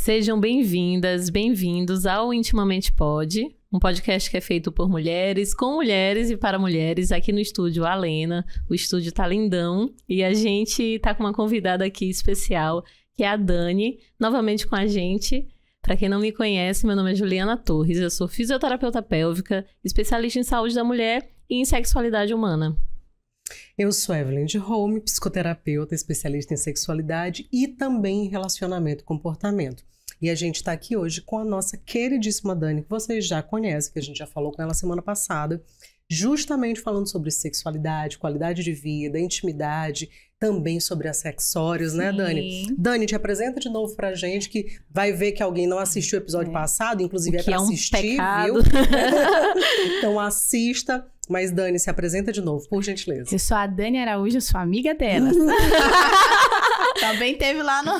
Sejam bem-vindas, bem-vindos ao Intimamente Pod, um podcast que é feito por mulheres, com mulheres e para mulheres, aqui no estúdio Alena. O estúdio tá lindão e a gente tá com uma convidada aqui especial, que é a Dani, novamente com a gente. Para quem não me conhece, meu nome é Juliana Torres, eu sou fisioterapeuta pélvica, especialista em saúde da mulher e em sexualidade humana. Eu sou Evelyn de Home, psicoterapeuta, especialista em sexualidade e também em relacionamento e comportamento. E a gente está aqui hoje com a nossa queridíssima Dani, que vocês já conhecem, que a gente já falou com ela semana passada, justamente falando sobre sexualidade, qualidade de vida, intimidade, também sobre acessórios, né, Dani? Dani, te apresenta de novo pra gente, que vai ver que alguém não assistiu o episódio passado, inclusive é pra assistir, viu? Então assista. Mas, Dani, se apresenta de novo, por gentileza. Eu sou a Dani Araújo, sou amiga delas. Também teve lá no...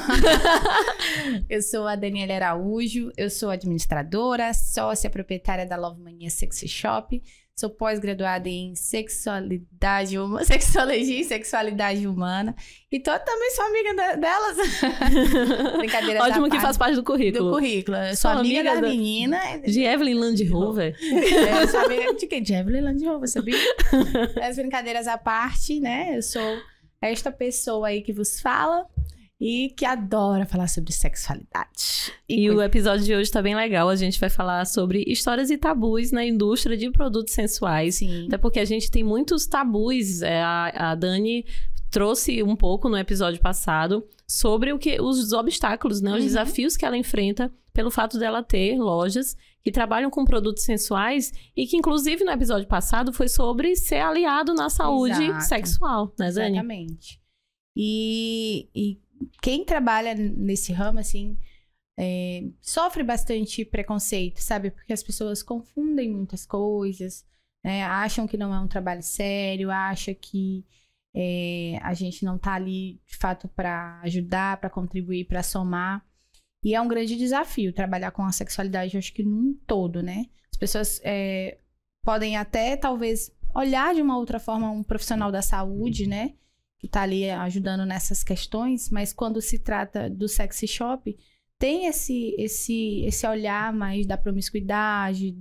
Eu sou a Daniela Araújo, eu sou administradora, sócia proprietária da Love Mania Sexy Shop, sou pós-graduada em sexualidade, sexologia e sexualidade humana. E também sou amiga delas. Brincadeira. Ótimo que faz parte do currículo. Do currículo. Eu sou amiga da menina. De Evelyn Landhover. Eu sou amiga de quem? De Evelyn Landhover, sabia? As brincadeiras à parte, né? Eu sou esta pessoa aí que vos fala e que adora falar sobre sexualidade. E o episódio de hoje tá bem legal. A gente vai falar sobre histórias e tabus na indústria de produtos sensuais. Sim. Até porque a gente tem muitos tabus. A Dani trouxe um pouco no episódio passado sobre os obstáculos, né? Os desafios que ela enfrenta pelo fato dela ter lojas que trabalham com produtos sensuais e que, inclusive, no episódio passado foi sobre ser aliado na saúde sexual, né, Dani? Exatamente. E quem trabalha nesse ramo, assim, sofre bastante preconceito, sabe? Porque as pessoas confundem muitas coisas, né? Acham que não é um trabalho sério, acham que a gente não tá ali, de fato, para ajudar, para contribuir, para somar. E é um grande desafio trabalhar com a sexualidade, eu acho que num todo, né? As pessoas podem até, talvez, olhar de uma outra forma um profissional da saúde, né? Que tá ali ajudando nessas questões, mas quando se trata do sexy shop, tem esse olhar mais da promiscuidade,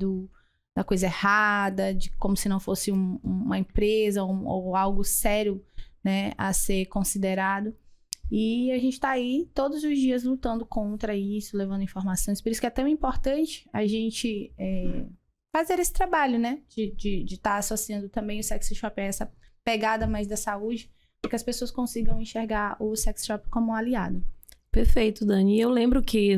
da coisa errada, de como se não fosse uma empresa ou algo sério, né, a ser considerado. E a gente tá aí todos os dias lutando contra isso, levando informações. Por isso que é tão importante a gente fazer esse trabalho, né? De estar associando também o sexy shop a essa pegada mais da saúde, para que as pessoas consigam enxergar o sex shop como um aliado. Perfeito, Dani. Eu lembro que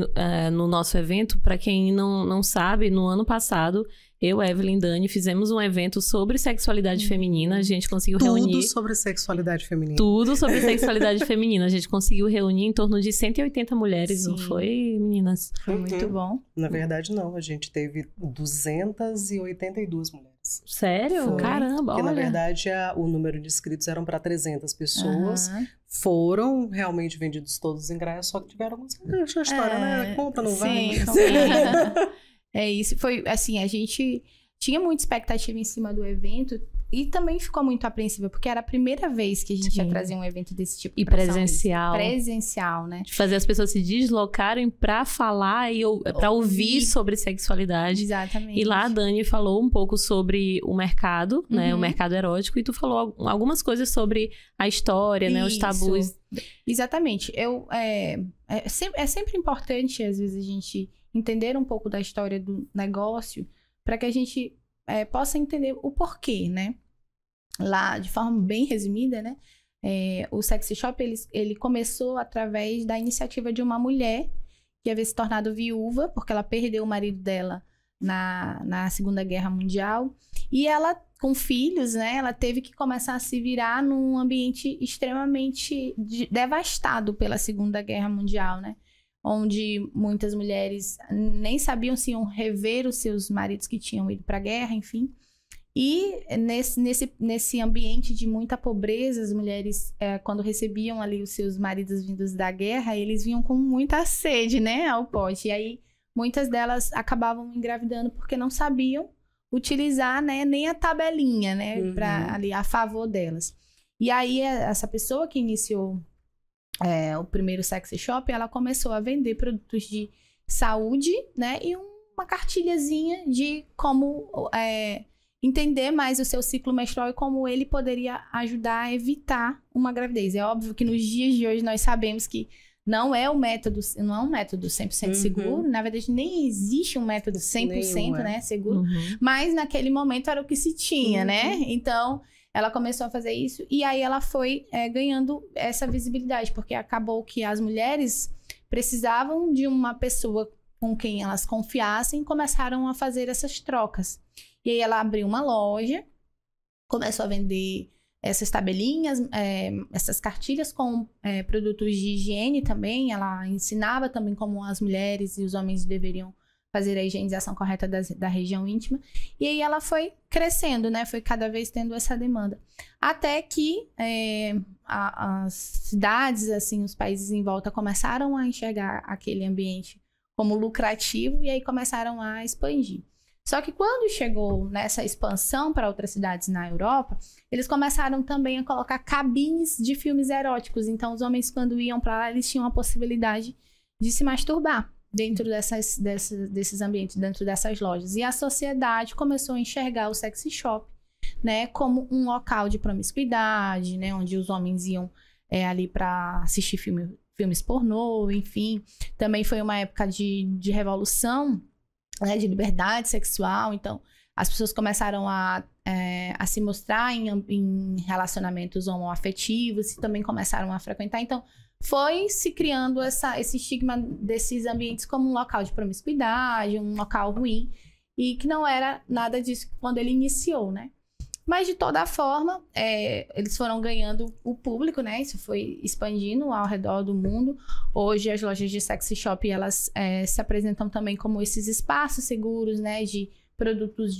no nosso evento, para quem não sabe, no ano passado, eu, Evelyn e Dani fizemos um evento sobre sexualidade feminina. A gente conseguiu reunir... Tudo sobre sexualidade feminina. Tudo sobre sexualidade feminina. A gente conseguiu reunir em torno de 180 mulheres, Sim. Não foi, meninas? Foi muito bom. Na verdade, não. A gente teve 282 mulheres. Sério? Foi. Caramba, Porque, olha. na verdade, o número de inscritos eram para 300 pessoas. Foram realmente vendidos todos os ingressos, só que tiveram alguns... Deixa a história, né? Compra, não vai? Sim, é isso. Foi assim, a gente tinha muita expectativa em cima do evento e também ficou muito apreensiva, porque era a primeira vez que a gente ia trazer um evento desse tipo. E presencial. Presencial, né? De fazer as pessoas se deslocarem pra falar e pra ouvir sobre sexualidade. Exatamente. E lá a Dani falou um pouco sobre o mercado, né? O mercado erótico. E tu falou algumas coisas sobre a história, né? Os tabus. Exatamente. É sempre importante, às vezes, a gente entender um pouco da história do negócio para que a gente possa entender o porquê, né? Lá, de forma bem resumida, né? O Sexy Shop, ele começou através da iniciativa de uma mulher que havia se tornado viúva, porque ela perdeu o marido dela na Segunda Guerra Mundial. E ela, com filhos, né? Ela teve que começar a se virar num ambiente extremamente devastado pela Segunda Guerra Mundial, né? Onde muitas mulheres nem sabiam se iam rever os seus maridos que tinham ido para a guerra, enfim. E nesse ambiente de muita pobreza, as mulheres, quando recebiam ali os seus maridos vindos da guerra, eles vinham com muita sede, né, ao pote. E aí, muitas delas acabavam engravidando porque não sabiam utilizar, né, nem a tabelinha, né, ali a favor delas. E aí, essa pessoa que iniciou o primeiro sexy shop, ela começou a vender produtos de saúde, né? E uma cartilhazinha de como entender mais o seu ciclo menstrual e como ele poderia ajudar a evitar uma gravidez. É óbvio que nos dias de hoje nós sabemos que não é um método 100% seguro. Na verdade, nem existe um método 100%, né, seguro. Mas naquele momento era o que se tinha, né? Então, ela começou a fazer isso e aí ela foi ganhando essa visibilidade, porque acabou que as mulheres precisavam de uma pessoa com quem elas confiassem e começaram a fazer essas trocas. E aí ela abriu uma loja, começou a vender essas tabelinhas, essas cartilhas com produtos de higiene também. Ela ensinava também como as mulheres e os homens deveriam fazer a higienização correta da região íntima. E aí ela foi crescendo, né? Foi cada vez tendo essa demanda. Até que as cidades, assim, os países em volta começaram a enxergar aquele ambiente como lucrativo e aí começaram a expandir. Só que quando chegou nessa expansão para outras cidades na Europa, eles começaram também a colocar cabines de filmes eróticos. Então, os homens, quando iam para lá, eles tinham a possibilidade de se masturbar dentro desses ambientes, dentro dessas lojas. E a sociedade começou a enxergar o sexy shop, né, como um local de promiscuidade, né, onde os homens iam ali para assistir filmes pornô, enfim. Também foi uma época de revolução, né, de liberdade sexual. Então, as pessoas começaram a se mostrar em relacionamentos homoafetivos e também começaram a frequentar. Então, foi se criando esse estigma desses ambientes como um local de promiscuidade, um local ruim, e que não era nada disso quando ele iniciou, né? Mas, de toda forma, eles foram ganhando o público, né? Isso foi expandindo ao redor do mundo. Hoje, as lojas de sexy shop, elas se apresentam também como esses espaços seguros, né? De produtos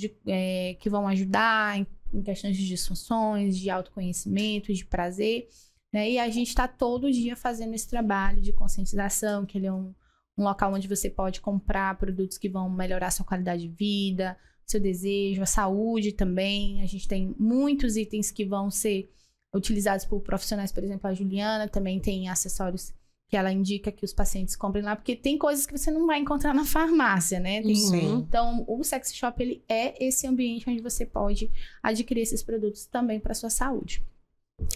que vão ajudar em questões de disfunções, de autoconhecimento, de prazer, né? E a gente está todo dia fazendo esse trabalho de conscientização, que ele é um local onde você pode comprar produtos que vão melhorar a sua qualidade de vida, seu desejo, a saúde também. A gente tem muitos itens que vão ser utilizados por profissionais, por exemplo, a Juliana também tem acessórios que ela indica que os pacientes comprem lá, porque tem coisas que você não vai encontrar na farmácia, né? Então, o sexy shop, ele é esse ambiente onde você pode adquirir esses produtos também para sua saúde,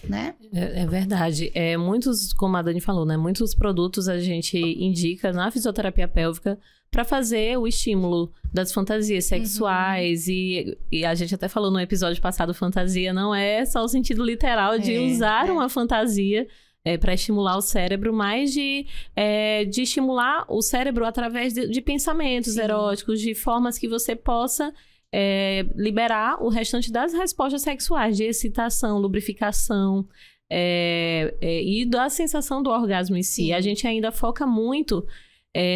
né? É verdade. Muitos, como a Dani falou, né? Muitos produtos a gente indica na fisioterapia pélvica para fazer o estímulo das fantasias sexuais. E a gente até falou no episódio passado, fantasia não é só o sentido literal de usar uma fantasia para estimular o cérebro, mas de estimular o cérebro através de pensamentos eróticos, de formas que você possa liberar o restante das respostas sexuais, de excitação, lubrificação e da sensação do orgasmo em si. A gente ainda foca muito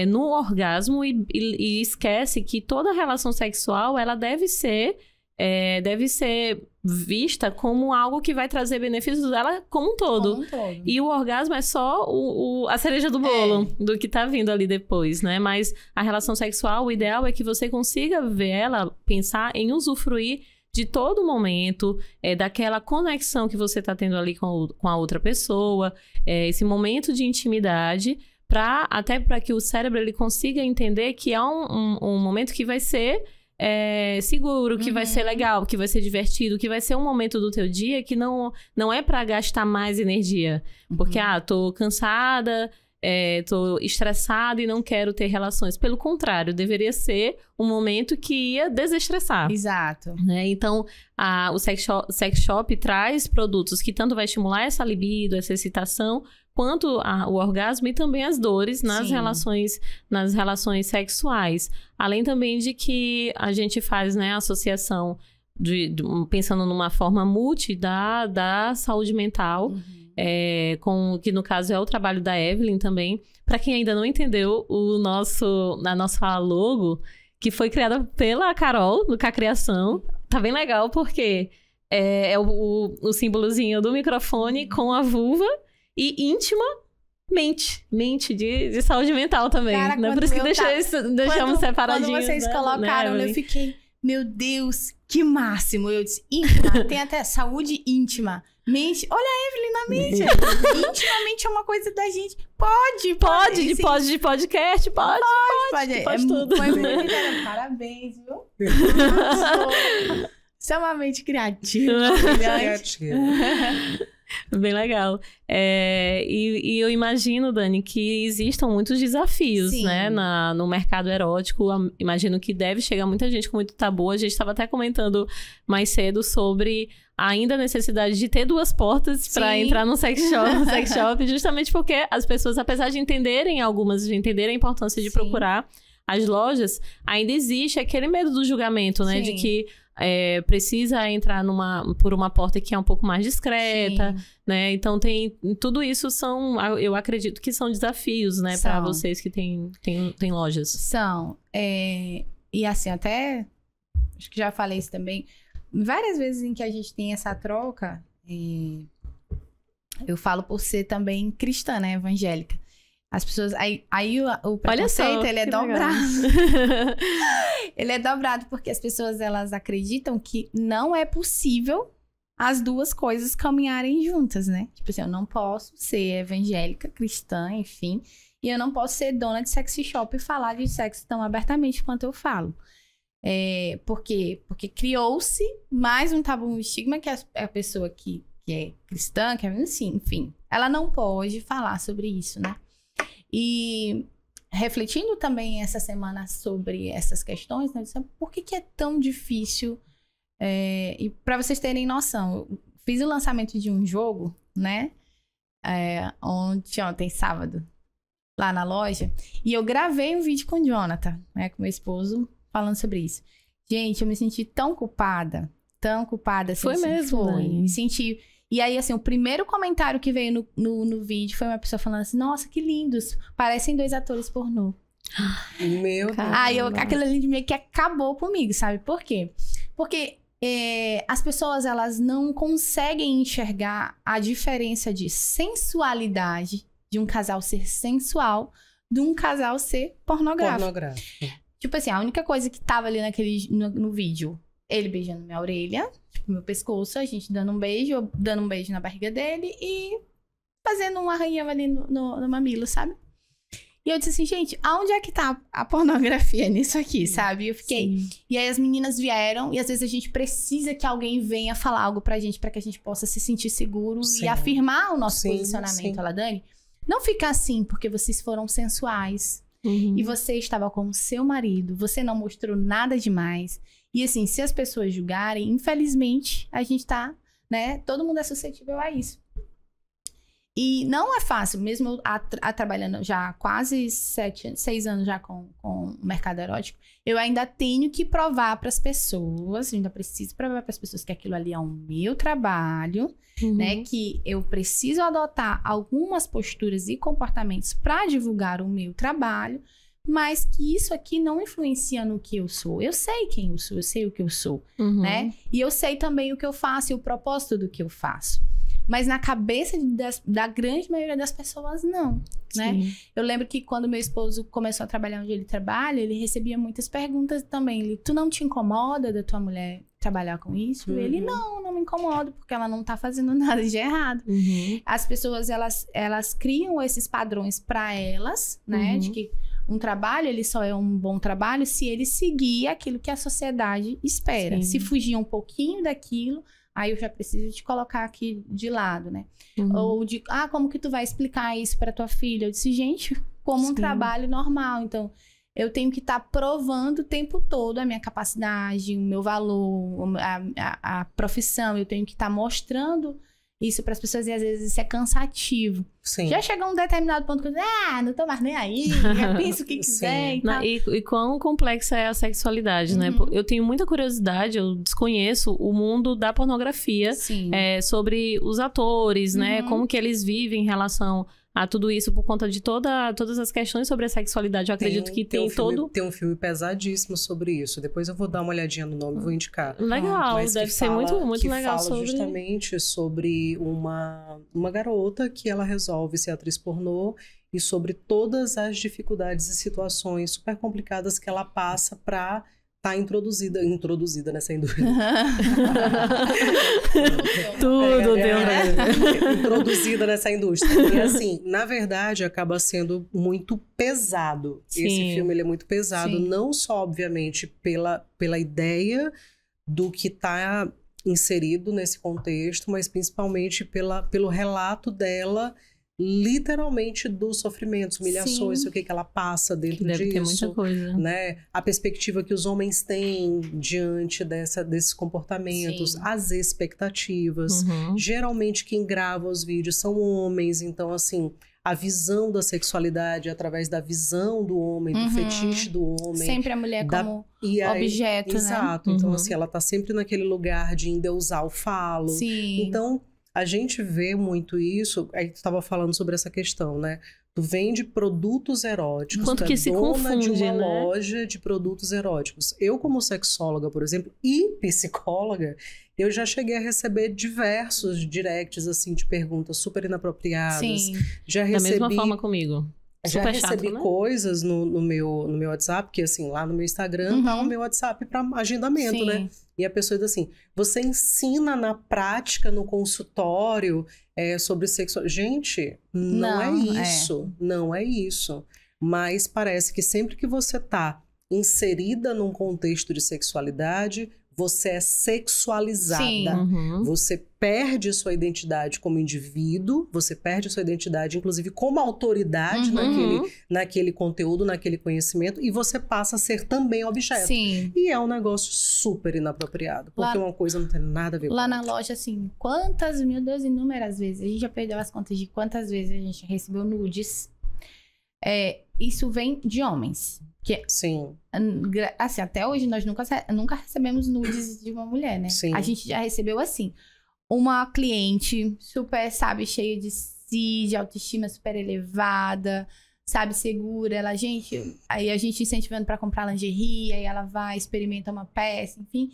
no orgasmo e esquece que toda relação sexual ela deve ser vista como algo que vai trazer benefícios dela como um todo. E o orgasmo é só a cereja do bolo do que tá vindo ali depois, né? Mas a relação sexual, o ideal é que você consiga ver ela, pensar em usufruir de todo momento, daquela conexão que você tá tendo ali com a outra pessoa, esse momento de intimidade, até para que o cérebro ele consiga entender que é um momento que vai ser seguro, que vai ser legal, que vai ser divertido, que vai ser um momento do teu dia que não é para gastar mais energia. Porque, tô cansada, tô estressada e não quero ter relações. Pelo contrário, deveria ser um momento que ia desestressar. Exato. Então, o sex shop traz produtos que tanto vai estimular essa libido, essa excitação, quanto o orgasmo e também as dores nas relações sexuais. Além também de que a gente faz, né, a associação pensando numa forma multi da saúde mental, que no caso é o trabalho da Evelyn também. Para quem ainda não entendeu, a nossa logo, que foi criada pela Carol, do Cacriação, tá bem legal porque é o símbolozinho do microfone com a vulva e mente de saúde mental também. Cara, né? Por isso que deixamos separadinho. Quando vocês colocaram, eu fiquei, meu Deus, que máximo. Eu disse, íntima, tem até saúde íntima. Mente, olha a Evelyn na mente. Intimamente é uma coisa da gente. Pode. De podcast, pode. Pode tudo. Foi muito interessante. Parabéns, viu? Extremamente criativa. Bem legal. E eu imagino, Dani, que existam muitos desafios, Sim. né, no mercado erótico. Imagino que deve chegar muita gente com muito tabu. A gente estava até comentando mais cedo sobre ainda a necessidade de ter 2 portas para entrar no sex shop, justamente porque as pessoas, apesar de entenderem a importância de procurar as lojas, ainda existe aquele medo do julgamento, né, de que precisa entrar por uma porta que é um pouco mais discreta, né? Então tudo isso eu acredito que são desafios, né, para vocês que têm lojas. São. E assim, até acho que já falei isso também. Várias vezes em que a gente tem essa troca, eu falo por ser também cristã, né, evangélica. As pessoas... Aí o preconceito, ele é dobrado. Ele é dobrado porque as pessoas, elas acreditam que não é possível as 2 coisas caminharem juntas, né? Tipo assim, eu não posso ser evangélica, cristã, enfim, e eu não posso ser dona de sexy shop e falar de sexo tão abertamente quanto eu falo. Por quê? Porque criou-se mais um tabu, um estigma que a pessoa que é cristã, que é assim, enfim, ela não pode falar sobre isso, né? E refletindo também essa semana sobre essas questões, né, por que é tão difícil? E para vocês terem noção, eu fiz o lançamento de um jogo, né? Ontem, sábado, lá na loja, e eu gravei um vídeo com o Jonathan, né, com meu esposo, falando sobre isso. Gente, eu me senti tão culpada. Assim, foi mesmo, foi. Né? Me senti... E aí, assim, o primeiro comentário que veio no vídeo foi uma pessoa falando assim, nossa, que lindos, parecem 2 atores pornô. Meu Deus. Aí, aquilo ali meio que acabou comigo, sabe? Por quê? Porque as pessoas, elas não conseguem enxergar a diferença de sensualidade de um casal ser sensual de um casal ser pornográfico. Tipo assim, a única coisa que tava ali no vídeo, ele beijando minha orelha, tipo, meu pescoço, a gente dando um beijo, eu dando um beijo na barriga dele e fazendo um arranhão ali no mamilo, sabe? E eu disse assim, gente, aonde é que tá a pornografia nisso aqui, sabe? E eu fiquei... Sim. E aí as meninas vieram, e às vezes a gente precisa que alguém venha falar algo pra gente, pra que a gente possa se sentir seguro e afirmar o nosso posicionamento. Ela, Dani, não fica assim porque vocês foram sensuais. E você estava com o seu marido, você não mostrou nada demais. E assim, se as pessoas julgarem, infelizmente, a gente tá, né? Todo mundo é suscetível a isso. E não é fácil, mesmo trabalhando já há quase 6 anos já com o mercado erótico, eu ainda tenho que provar para as pessoas, ainda preciso provar para as pessoas que aquilo ali é o meu trabalho, né? Que eu preciso adotar algumas posturas e comportamentos para divulgar o meu trabalho, mas que isso aqui não influencia no que eu sou. Eu sei quem eu sou, eu sei o que eu sou, né? E eu sei também o que eu faço e o propósito do que eu faço. Mas na cabeça da grande maioria das pessoas, não, né? Sim. Eu lembro que quando meu esposo começou a trabalhar onde ele trabalha, ele recebia muitas perguntas também. Ele, tu não te incomoda da tua mulher trabalhar com isso? Ele, não me incomoda, porque ela não tá fazendo nada de errado. As pessoas, elas criam esses padrões para elas, né? De que um trabalho, ele só é um bom trabalho se ele seguir aquilo que a sociedade espera. Sim. Se fugir um pouquinho daquilo... Aí eu já preciso te colocar aqui de lado, né? Ou de, como que tu vai explicar isso pra tua filha? Eu disse, gente, como um trabalho normal. Então, eu tenho que estar provando o tempo todo a minha capacidade, o meu valor, a profissão. Eu tenho que estar mostrando isso para as pessoas e às vezes isso é cansativo. Sim. Já chegou um determinado ponto que eu digo, não tô mais nem aí, eu penso o que quiser e tal. E quão complexa é a sexualidade, né? Eu tenho muita curiosidade, eu desconheço o mundo da pornografia, sobre os atores, né? Como que eles vivem em relação a tudo isso por conta de todas as questões sobre a sexualidade. Eu acredito que tem todo... Tem um filme pesadíssimo sobre isso. Depois eu vou dar uma olhadinha no nome e vou indicar. Legal, deve ser muito legal fala justamente sobre uma garota que ela resolve ser atriz pornô e sobre todas as dificuldades e situações super complicadas que ela passa para está introduzida nessa indústria. Tudo deu introduzida nessa indústria. E assim, na verdade, acaba sendo muito pesado. Sim. Esse filme ele é muito pesado, Sim. não só, obviamente, pela ideia do que está inserido nesse contexto, mas principalmente pelo relato dela, literalmente dos sofrimentos, humilhações, Sim. o que ela passa dentro Deve ter disso. muita coisa. Né? A perspectiva que os homens têm diante desses comportamentos, Sim. as expectativas. Uhum. Geralmente quem grava os vídeos são homens, então assim, a visão da sexualidade é através da visão do homem, do Uhum. fetiche do homem. Sempre a mulher como E aí, objeto, exato, né? então Uhum. assim, ela tá sempre naquele lugar de endeusar o falo. né? Sim. Então, a gente vê muito isso, aí tu estava falando sobre essa questão, né? Tu vende produtos eróticos, Quanto tu é que se dona de confunde, uma né? loja de produtos eróticos. Eu, como sexóloga, por exemplo, e psicóloga, eu já cheguei a receber diversos directs, assim, de perguntas super inapropriadas. Sim. Já Da recebi... mesma forma comigo. Já Super recebi chato, né? coisas no meu WhatsApp, que assim, lá no meu Instagram tá o meu WhatsApp para agendamento, Sim. né? E a pessoa diz assim, você ensina na prática, no consultório, sobre sexo... Gente, não é isso. Não é isso. Mas parece que sempre que você tá inserida num contexto de sexualidade, você é sexualizada. Sim. Uhum. Você perde sua identidade como indivíduo, você perde sua identidade, inclusive, como autoridade Uhum. naquele conteúdo, naquele conhecimento, e você passa a ser também objeto. Sim. E é um negócio super inapropriado, porque uma coisa não tem nada a ver com Lá a na outra. loja, assim, meu Deus, inúmeras vezes. A gente já perdeu as contas de quantas vezes a gente recebeu nudes. Isso vem de homens. Que, Sim, assim, até hoje nós nunca recebemos nudes de uma mulher, né? Sim. A gente já recebeu, assim, uma cliente super, sabe, cheia de si, de autoestima super elevada, sabe, segura. Aí a gente incentivando pra comprar lingerie, aí ela vai, experimenta uma peça, enfim.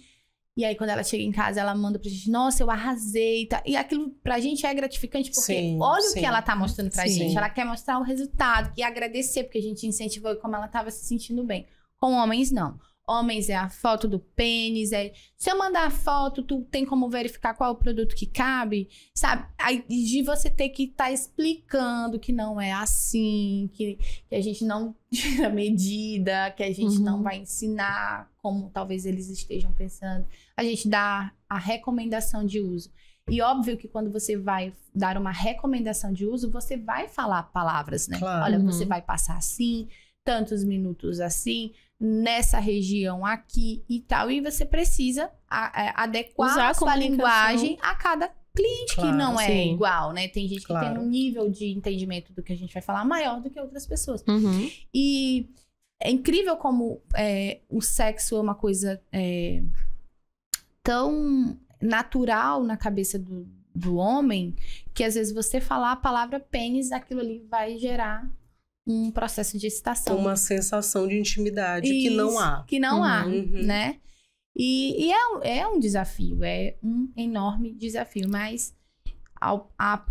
E aí, quando ela chega em casa, ela manda pra gente, nossa, eu arrasei, tá? E aquilo pra gente é gratificante, porque Sim, olha o sim. que ela tá mostrando pra Sim. gente. Ela quer mostrar o resultado e agradecer, porque a gente incentivou como ela tava se sentindo bem. Com homens, não. Homens é a foto do pênis, se eu mandar a foto, tu tem como verificar qual é o produto que cabe, sabe? Aí, de você ter que estar explicando que não é assim, que a gente não tira medida, que a gente não vai ensinar como talvez eles estejam pensando. A gente dá a recomendação de uso. E óbvio que quando você vai dar uma recomendação de uso, você vai falar palavras, né? Claro. Olha, você vai passar assim, tantos minutos assim, nessa região aqui e tal. E você precisa adequar Usar a sua comunicação. linguagem a cada cliente, Claro, que não é sim. igual, né? Tem gente que Claro. tem um nível de entendimento do que a gente vai falar maior do que outras pessoas. Uhum. E é incrível como o sexo é uma coisa tão natural na cabeça do homem, que às vezes você falar a palavra pênis, aquilo ali vai gerar um processo de excitação. Uma sensação de intimidade que Isso, não há. Que não há, Uhum. né? E é um desafio, é um enorme desafio, mas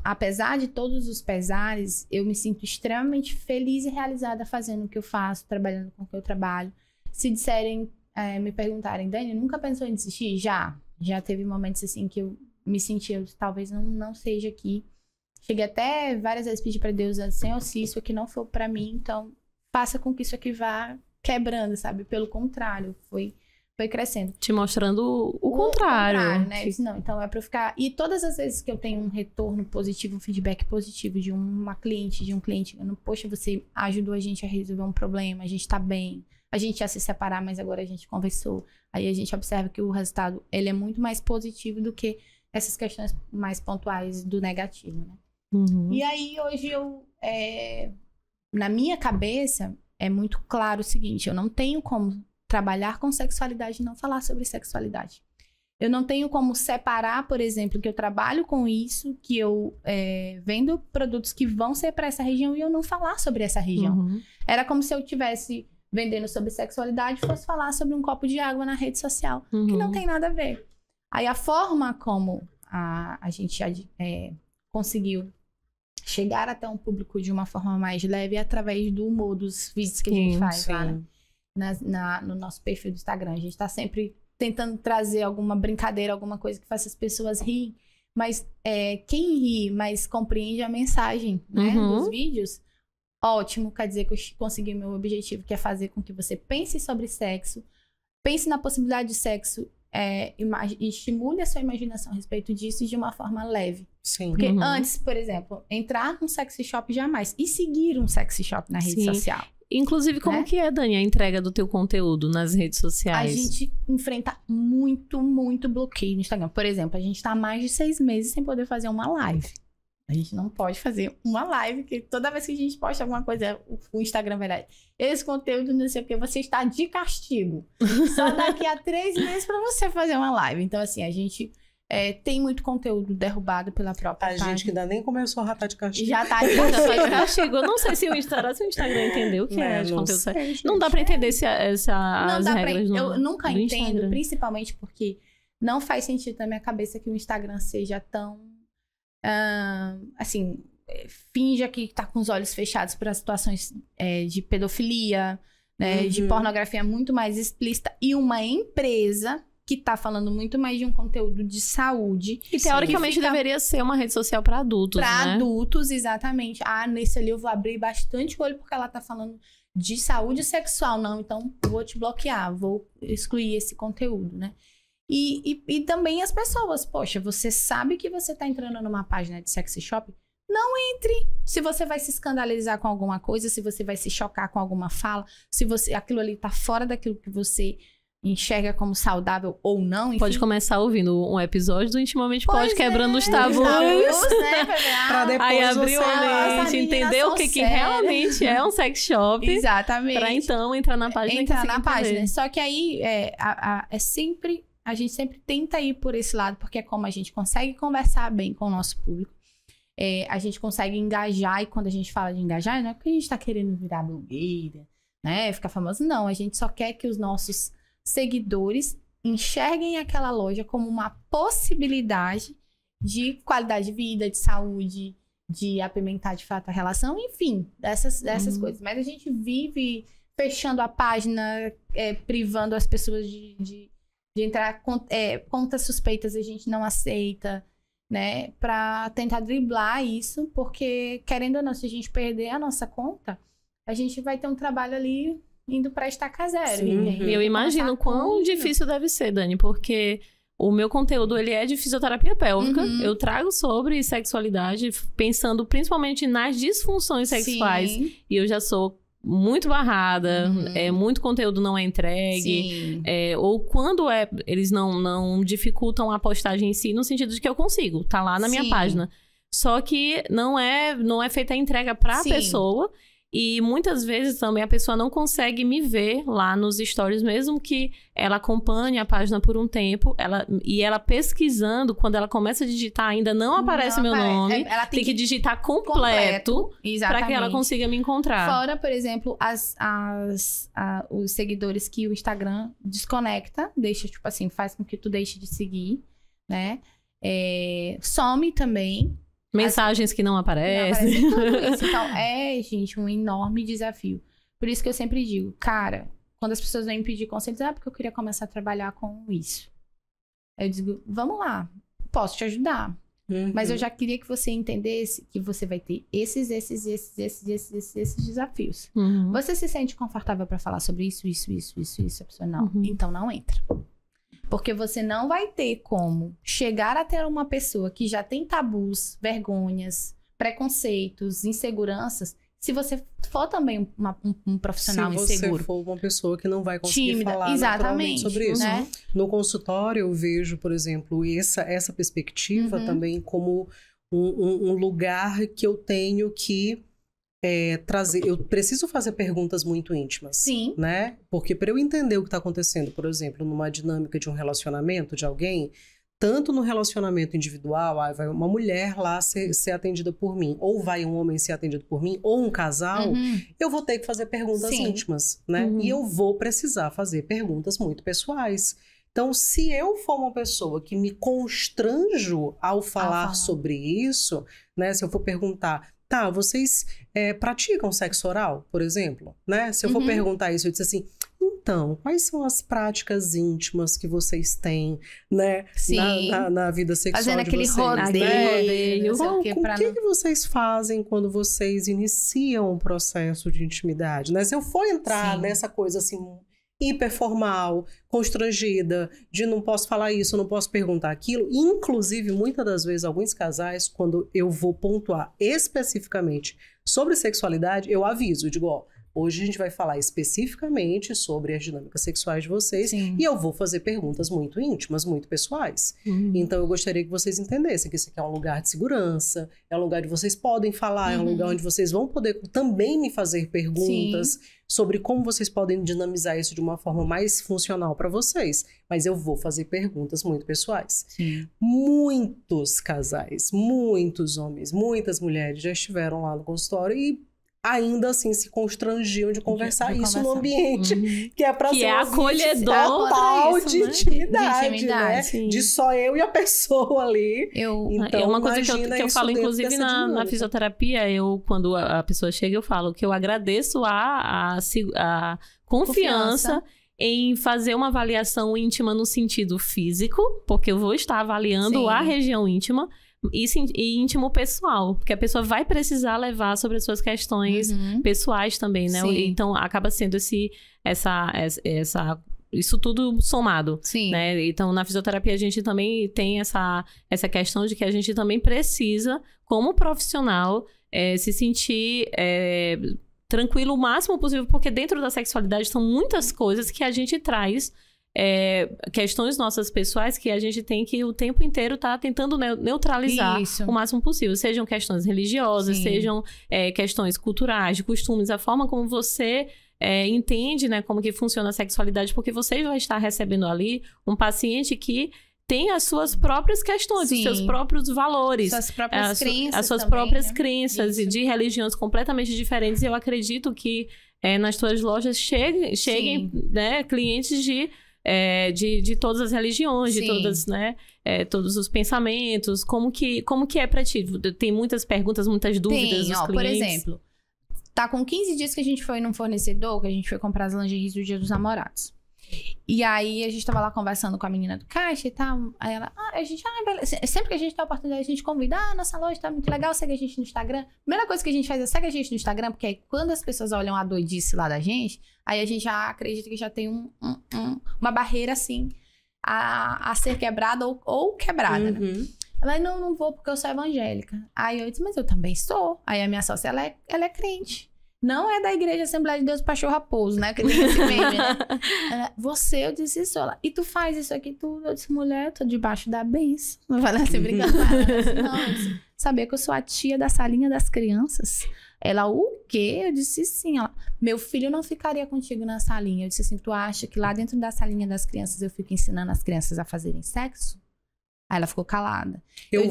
apesar de todos os pesares, eu me sinto extremamente feliz e realizada fazendo o que eu faço, trabalhando com o que eu trabalho. Se disserem, me perguntarem, Dani, nunca pensou em desistir? Já teve momentos assim que eu me senti, talvez não seja aqui. Cheguei até várias vezes a pedir pra Deus, Senhor, se isso aqui não for pra mim, então faça com que isso aqui vá quebrando, sabe? Pelo contrário, foi crescendo. Te mostrando o contrário. Né? Eu disse, não, então é pra eu ficar... E todas as vezes que eu tenho um retorno positivo, um feedback positivo de uma cliente, de um cliente, poxa, você ajudou a gente a resolver um problema, a gente tá bem, a gente ia se separar, mas agora a gente conversou. Aí a gente observa que o resultado, ele é muito mais positivo do que essas questões mais pontuais do negativo, né? Uhum. E aí, hoje, na minha cabeça, é muito claro o seguinte, eu não tenho como trabalhar com sexualidade e não falar sobre sexualidade. Eu não tenho como separar, por exemplo, que eu trabalho com isso, que eu vendo produtos que vão ser para essa região e eu não falar sobre essa região. Uhum. Era como se eu estivesse vendendo sobre sexualidade e fosse falar sobre um copo de água na rede social, que não tem nada a ver. Aí a forma como a gente conseguiu chegar até um público de uma forma mais leve é através do humor dos vídeos que a gente faz lá, né? no nosso perfil do Instagram. A gente tá sempre tentando trazer alguma brincadeira, alguma coisa que faça as pessoas rirem. Mas quem ri, mas compreende a mensagem, né, dos vídeos, ótimo, quer dizer que eu consegui o meu objetivo, que é fazer com que você pense sobre sexo, pense na possibilidade de sexo, e estimule a sua imaginação a respeito disso de uma forma leve. Sim. Porque antes, por exemplo, entrar num sexy shop jamais, e seguir um sexy shop na rede social. Inclusive, como que é, Dani, a entrega do teu conteúdo nas redes sociais? A gente enfrenta muito, muito bloqueio no Instagram. Por exemplo, a gente tá há mais de 6 meses sem poder fazer uma live. A gente não pode fazer uma live, porque toda vez que a gente posta alguma coisa, o Instagram vai dar esse conteúdo, não sei o que, você está de castigo. Só daqui a 3 meses pra você fazer uma live. Então, assim, a gente tem muito conteúdo derrubado pela própria página. A gente que ainda nem começou a estar de castigo. Já tá de castigo. Eu não sei se o Instagram entendeu o que é de conteúdo. Não dá pra entender as regras Eu nunca entendo, Instagram. Principalmente porque não faz sentido na minha cabeça que o Instagram seja tão... assim, finja que tá com os olhos fechados para situações de pedofilia, né, de pornografia muito mais explícita. E uma empresa que tá falando muito mais de um conteúdo de saúde. E teoricamente deveria ser uma rede social para adultos, né? Para adultos, exatamente. Nesse ali eu vou abrir bastante o olho porque ela tá falando de saúde sexual. Não, então vou te bloquear, vou excluir esse conteúdo, né? E também as pessoas. Poxa, você sabe que você tá entrando numa página de sexy shop? Não entre. Se você vai se escandalizar com alguma coisa, se você vai se chocar com alguma fala, se aquilo ali tá fora daquilo que você enxerga como saudável ou não. Enfim. Pode começar ouvindo um episódio do Intimamente Pode, quebrando os tabus. Né? Pra depois aí abrir a mente, entender o que realmente é um sex shop. Exatamente. Pra então entrar na página. Entrar na página. Só que aí sempre... A gente sempre tenta ir por esse lado, porque é como a gente consegue conversar bem com o nosso público. A gente consegue engajar, e quando a gente fala de engajar, não é porque a gente tá querendo virar blogueira, né? Ficar famoso. Não, a gente só quer que os nossos seguidores enxerguem aquela loja como uma possibilidade de qualidade de vida, de saúde, de apimentar de fato a relação, enfim, dessas coisas. Mas a gente vive fechando a página, privando as pessoas de entrar, contas suspeitas a gente não aceita, né? Pra tentar driblar isso, porque, querendo ou não, se a gente perder a nossa conta, a gente vai ter um trabalho ali indo pra estaca zero. Eu imagino quão difícil deve ser, Dani, porque o meu conteúdo, ele é de fisioterapia pélvica. Eu trago sobre sexualidade, pensando principalmente nas disfunções sexuais. Sim. E eu já sou muito barrada, muito conteúdo não é entregue, ou quando eles não dificultam a postagem em si, no sentido de que eu consigo, tá lá na minha página. Só que não é feita a entrega pra pessoa, e muitas vezes também a pessoa não consegue me ver lá nos stories, mesmo que ela acompanhe a página por um tempo, ela pesquisando, quando ela começa a digitar, ainda não aparece meu nome, ela tem que digitar completo para que ela consiga me encontrar. Fora, por exemplo, os seguidores que o Instagram desconecta, deixa, tipo assim, faz com que tu deixe de seguir, né? Some também. Mensagens que não aparecem. Tudo isso. Então, gente, um enorme desafio. Por isso que eu sempre digo, cara, quando as pessoas vêm me pedir conselhos, porque eu queria começar a trabalhar com isso. Eu digo, vamos lá, posso te ajudar. Mas eu já queria que você entendesse que você vai ter esses desafios. Você se sente confortável para falar sobre isso, a pessoa não. Então não entra. Porque você não vai ter como chegar até uma pessoa que já tem tabus, vergonhas, preconceitos, inseguranças, se você for também um profissional inseguro. Se você for uma pessoa que não vai conseguir tímida, falar naturalmente sobre isso. Né? No consultório eu vejo, por exemplo, essa perspectiva também como um lugar que eu tenho que trazer. Eu preciso fazer perguntas muito íntimas. Sim. Né? Porque para eu entender o que está acontecendo, por exemplo, numa dinâmica de um relacionamento de alguém, tanto no relacionamento individual, vai uma mulher lá ser atendida por mim, ou vai um homem ser atendido por mim, ou um casal, eu vou ter que fazer perguntas íntimas, né? E eu vou precisar fazer perguntas muito pessoais. Então, se eu for uma pessoa que me constranjo ao falar sobre isso, né? Se eu for perguntar, tá, vocês praticam sexo oral, por exemplo, né? Se eu for perguntar isso, eu disse assim, então, quais são as práticas íntimas que vocês têm, né, Sim. na vida sexual Fazendo de aquele vocês? rodeio, O que vocês fazem quando vocês iniciam um processo de intimidade, né? Se eu for entrar nessa coisa assim hiperformal, constrangida, de não posso falar isso, não posso perguntar aquilo, inclusive muitas das vezes alguns casais, quando eu vou pontuar especificamente sobre sexualidade, eu aviso, eu digo, ó, hoje a gente vai falar especificamente sobre as dinâmicas sexuais de vocês. Sim. E eu vou fazer perguntas muito íntimas, muito pessoais. Então eu gostaria que vocês entendessem que esse aqui é um lugar de segurança, é um lugar onde vocês podem falar, é um lugar onde vocês vão poder também me fazer perguntas sobre como vocês podem dinamizar isso de uma forma mais funcional para vocês. Mas eu vou fazer perguntas muito pessoais. Sim. Muitos casais, muitos homens, muitas mulheres já estiveram lá no consultório e ainda assim se constrangiam de conversar isso no ambiente que é para ser acolhedor total isso, de né? intimidade, né? Sim. De só eu e a pessoa ali. É uma coisa que eu falo, inclusive, na fisioterapia, quando a pessoa chega, eu falo que eu agradeço a confiança em fazer uma avaliação íntima no sentido físico, porque eu vou estar avaliando a região íntima, e íntimo pessoal, porque a pessoa vai precisar levar sobre as suas questões pessoais também, né? Sim. Então, acaba sendo isso tudo somado, né? Então, na fisioterapia, a gente também tem essa questão de que a gente também precisa, como profissional, se sentir tranquilo o máximo possível, porque dentro da sexualidade são muitas coisas que a gente traz, questões nossas pessoais que a gente tem que o tempo inteiro tá tentando neutralizar o máximo possível. Sejam questões religiosas, sejam questões culturais, de costumes, a forma como você entende, né, como que funciona a sexualidade, porque você vai estar recebendo ali um paciente que tem as suas próprias questões, os seus próprios valores. Suas próprias crenças as suas também, próprias né? crenças e de religiões completamente diferentes. E eu acredito que nas tuas lojas cheguem né, clientes de todas as religiões, de todas, né, todos os pensamentos. Como que é pra ti? Tem muitas perguntas, muitas dúvidas dos clientes? Por exemplo, tá com 15 dias que a gente foi num fornecedor, que a gente foi comprar as lingeries do Dia dos Namorados. E aí, a gente tava lá conversando com a menina do caixa e tal. Aí ela, beleza. Sempre que a gente tem a oportunidade, a gente convida. Nossa loja tá muito legal, segue a gente no Instagram. Primeira coisa que a gente faz é segue a gente no Instagram, porque aí quando as pessoas olham a doidice lá da gente, aí a gente já acredita que já tem uma barreira, assim, a ser quebrada ou quebrada, né? Ela, não vou porque eu sou evangélica. Aí eu disse, mas eu também sou. Aí a minha sócia, ela é crente. Não é da Igreja Assembleia de Deus Pastor Raposo, né? Que tem esse meme, né? Eu disse isso. Ela, e tu faz isso aqui tudo? Eu disse, mulher, eu tô debaixo da bênção. Não vai assim, brincando. Eu disse, sabia que eu sou a tia da salinha das crianças? Ela, o quê? Eu disse, sim. Ela, meu filho não ficaria contigo na salinha. Eu disse assim, tu acha que lá dentro da salinha das crianças eu fico ensinando as crianças a fazerem sexo? Aí ela ficou calada. Eu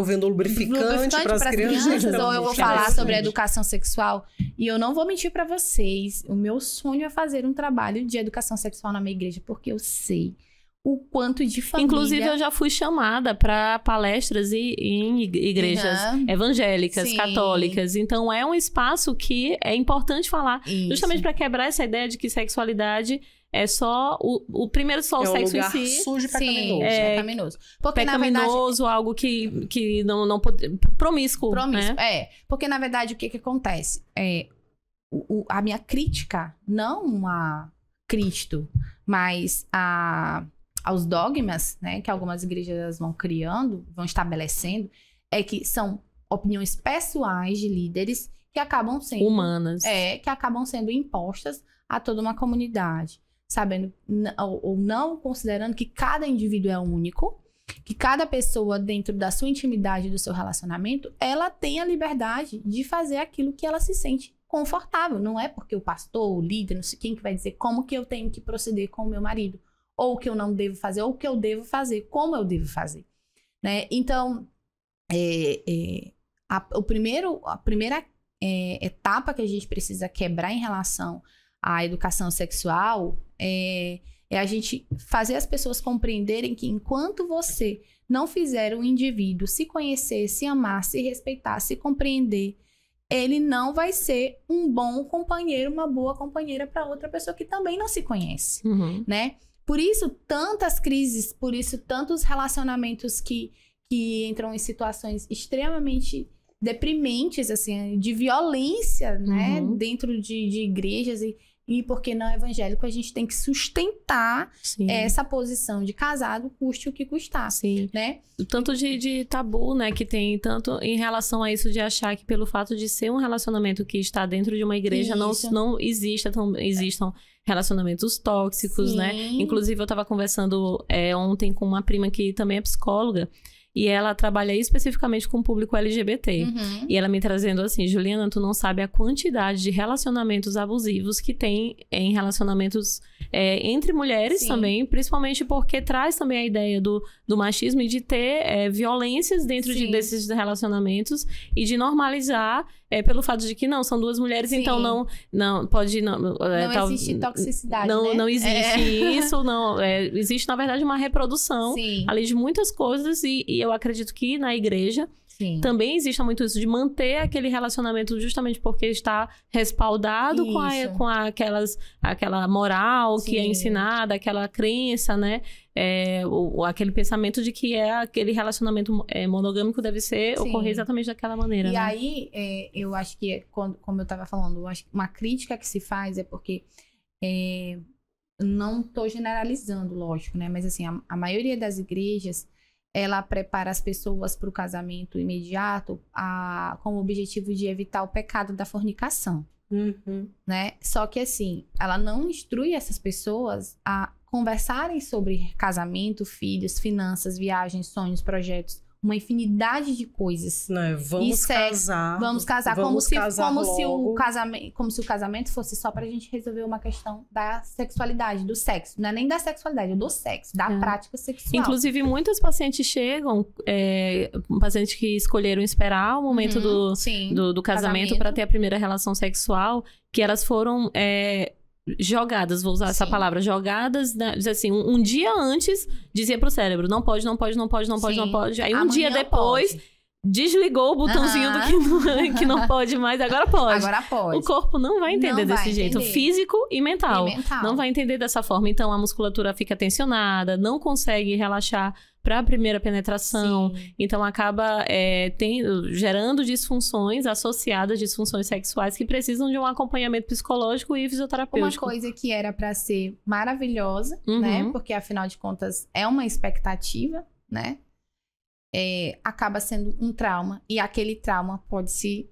vendo lubrificante para as crianças. Ou eu vou falar sobre a educação sexual. E eu não vou mentir para vocês. O meu sonho é fazer um trabalho de educação sexual na minha igreja, porque eu sei o quanto de família... Inclusive, eu já fui chamada para palestras em igrejas evangélicas, católicas. Então, é um espaço que é importante falar. Isso. Justamente para quebrar essa ideia de que sexualidade... É só o primeiro só o sexo em si. Sujo e pecaminoso. Pecaminoso. Porque, pecaminoso, na verdade, algo que não pode... Promíscuo. Né? Porque, na verdade, o que acontece? A minha crítica, não a Cristo, mas aos dogmas, né, que algumas igrejas vão criando, vão estabelecendo, é que são opiniões pessoais de líderes que acabam sendo... Humanas. Que acabam sendo impostas a toda uma comunidade. Sabendo ou não considerando que cada indivíduo é único, que cada pessoa dentro da sua intimidade, do seu relacionamento, ela tem a liberdade de fazer aquilo que ela se sente confortável. Não é porque o pastor, o líder, não sei quem que vai dizer como que eu tenho que proceder com o meu marido, ou o que eu não devo fazer, ou o que eu devo fazer, como eu devo fazer, né? Então, a primeira etapa que a gente precisa quebrar em relação à educação sexual é a gente fazer as pessoas compreenderem que enquanto você não fizer o indivíduo se conhecer, se amar, se respeitar, se compreender ele não vai ser um bom companheiro, uma boa companheira para outra pessoa que também não se conhece, né? Por isso, tantas crises, por isso, tantos relacionamentos que entram em situações extremamente deprimentes, assim, de violência, né? Dentro de igrejas e porque não é evangélico, a gente tem que sustentar essa posição de casado, custe o que custar, né? Tanto de tabu, né, que tem tanto em relação a isso de achar que pelo fato de ser um relacionamento que está dentro de uma igreja não existam relacionamentos tóxicos, né? Inclusive eu estava conversando ontem com uma prima que também é psicóloga, e ela trabalha especificamente com o público LGBT. E ela me trazendo assim, Juliana, tu não sabe a quantidade de relacionamentos abusivos que tem em relacionamentos entre mulheres também, principalmente porque traz também a ideia do machismo e de ter violências dentro desses relacionamentos e de normalizar pelo fato de que não, são duas mulheres, então não pode... Não existe toxicidade, não, né? Não existe isso, não. Existe, na verdade, uma reprodução ali de muitas coisas e eu acredito que na igreja também existe muito isso de manter aquele relacionamento justamente porque está respaldado com aquela moral que é ensinada, aquela crença, né? Aquele pensamento de que aquele relacionamento monogâmico deve ocorrer exatamente daquela maneira. E né? aí, eu acho que, como eu estava falando, eu acho que uma crítica que se faz é porque... não estou generalizando, lógico, né? Mas assim, a maioria das igrejas, ela prepara as pessoas para o casamento imediato com o objetivo de evitar o pecado da fornicação, né? Só que assim, ela não instrui essas pessoas a conversarem sobre casamento, filhos, finanças, viagens, sonhos, projetos, uma infinidade de coisas. Não, vamos casar como se o casamento fosse só pra gente resolver uma questão da sexualidade, do sexo. Não é nem da sexualidade, é do sexo, da prática sexual. Inclusive, muitas pacientes chegam, pacientes que escolheram esperar o momento do casamento para ter a primeira relação sexual, que elas foram... jogadas, vou usar essa palavra, jogadas, diz assim, um dia antes dizia pro cérebro, não pode. Aí um dia depois desligou o botãozinho do que não pode mais, agora pode. O corpo não vai entender desse jeito, físico e mental. Não vai entender dessa forma, então a musculatura fica tensionada, não consegue relaxar para a primeira penetração, então acaba gerando disfunções associadas, disfunções sexuais que precisam de um acompanhamento psicológico e fisioterapêutico. Uma coisa que era para ser maravilhosa, né? Porque afinal de contas é uma expectativa, né? Acaba sendo um trauma e aquele trauma pode ser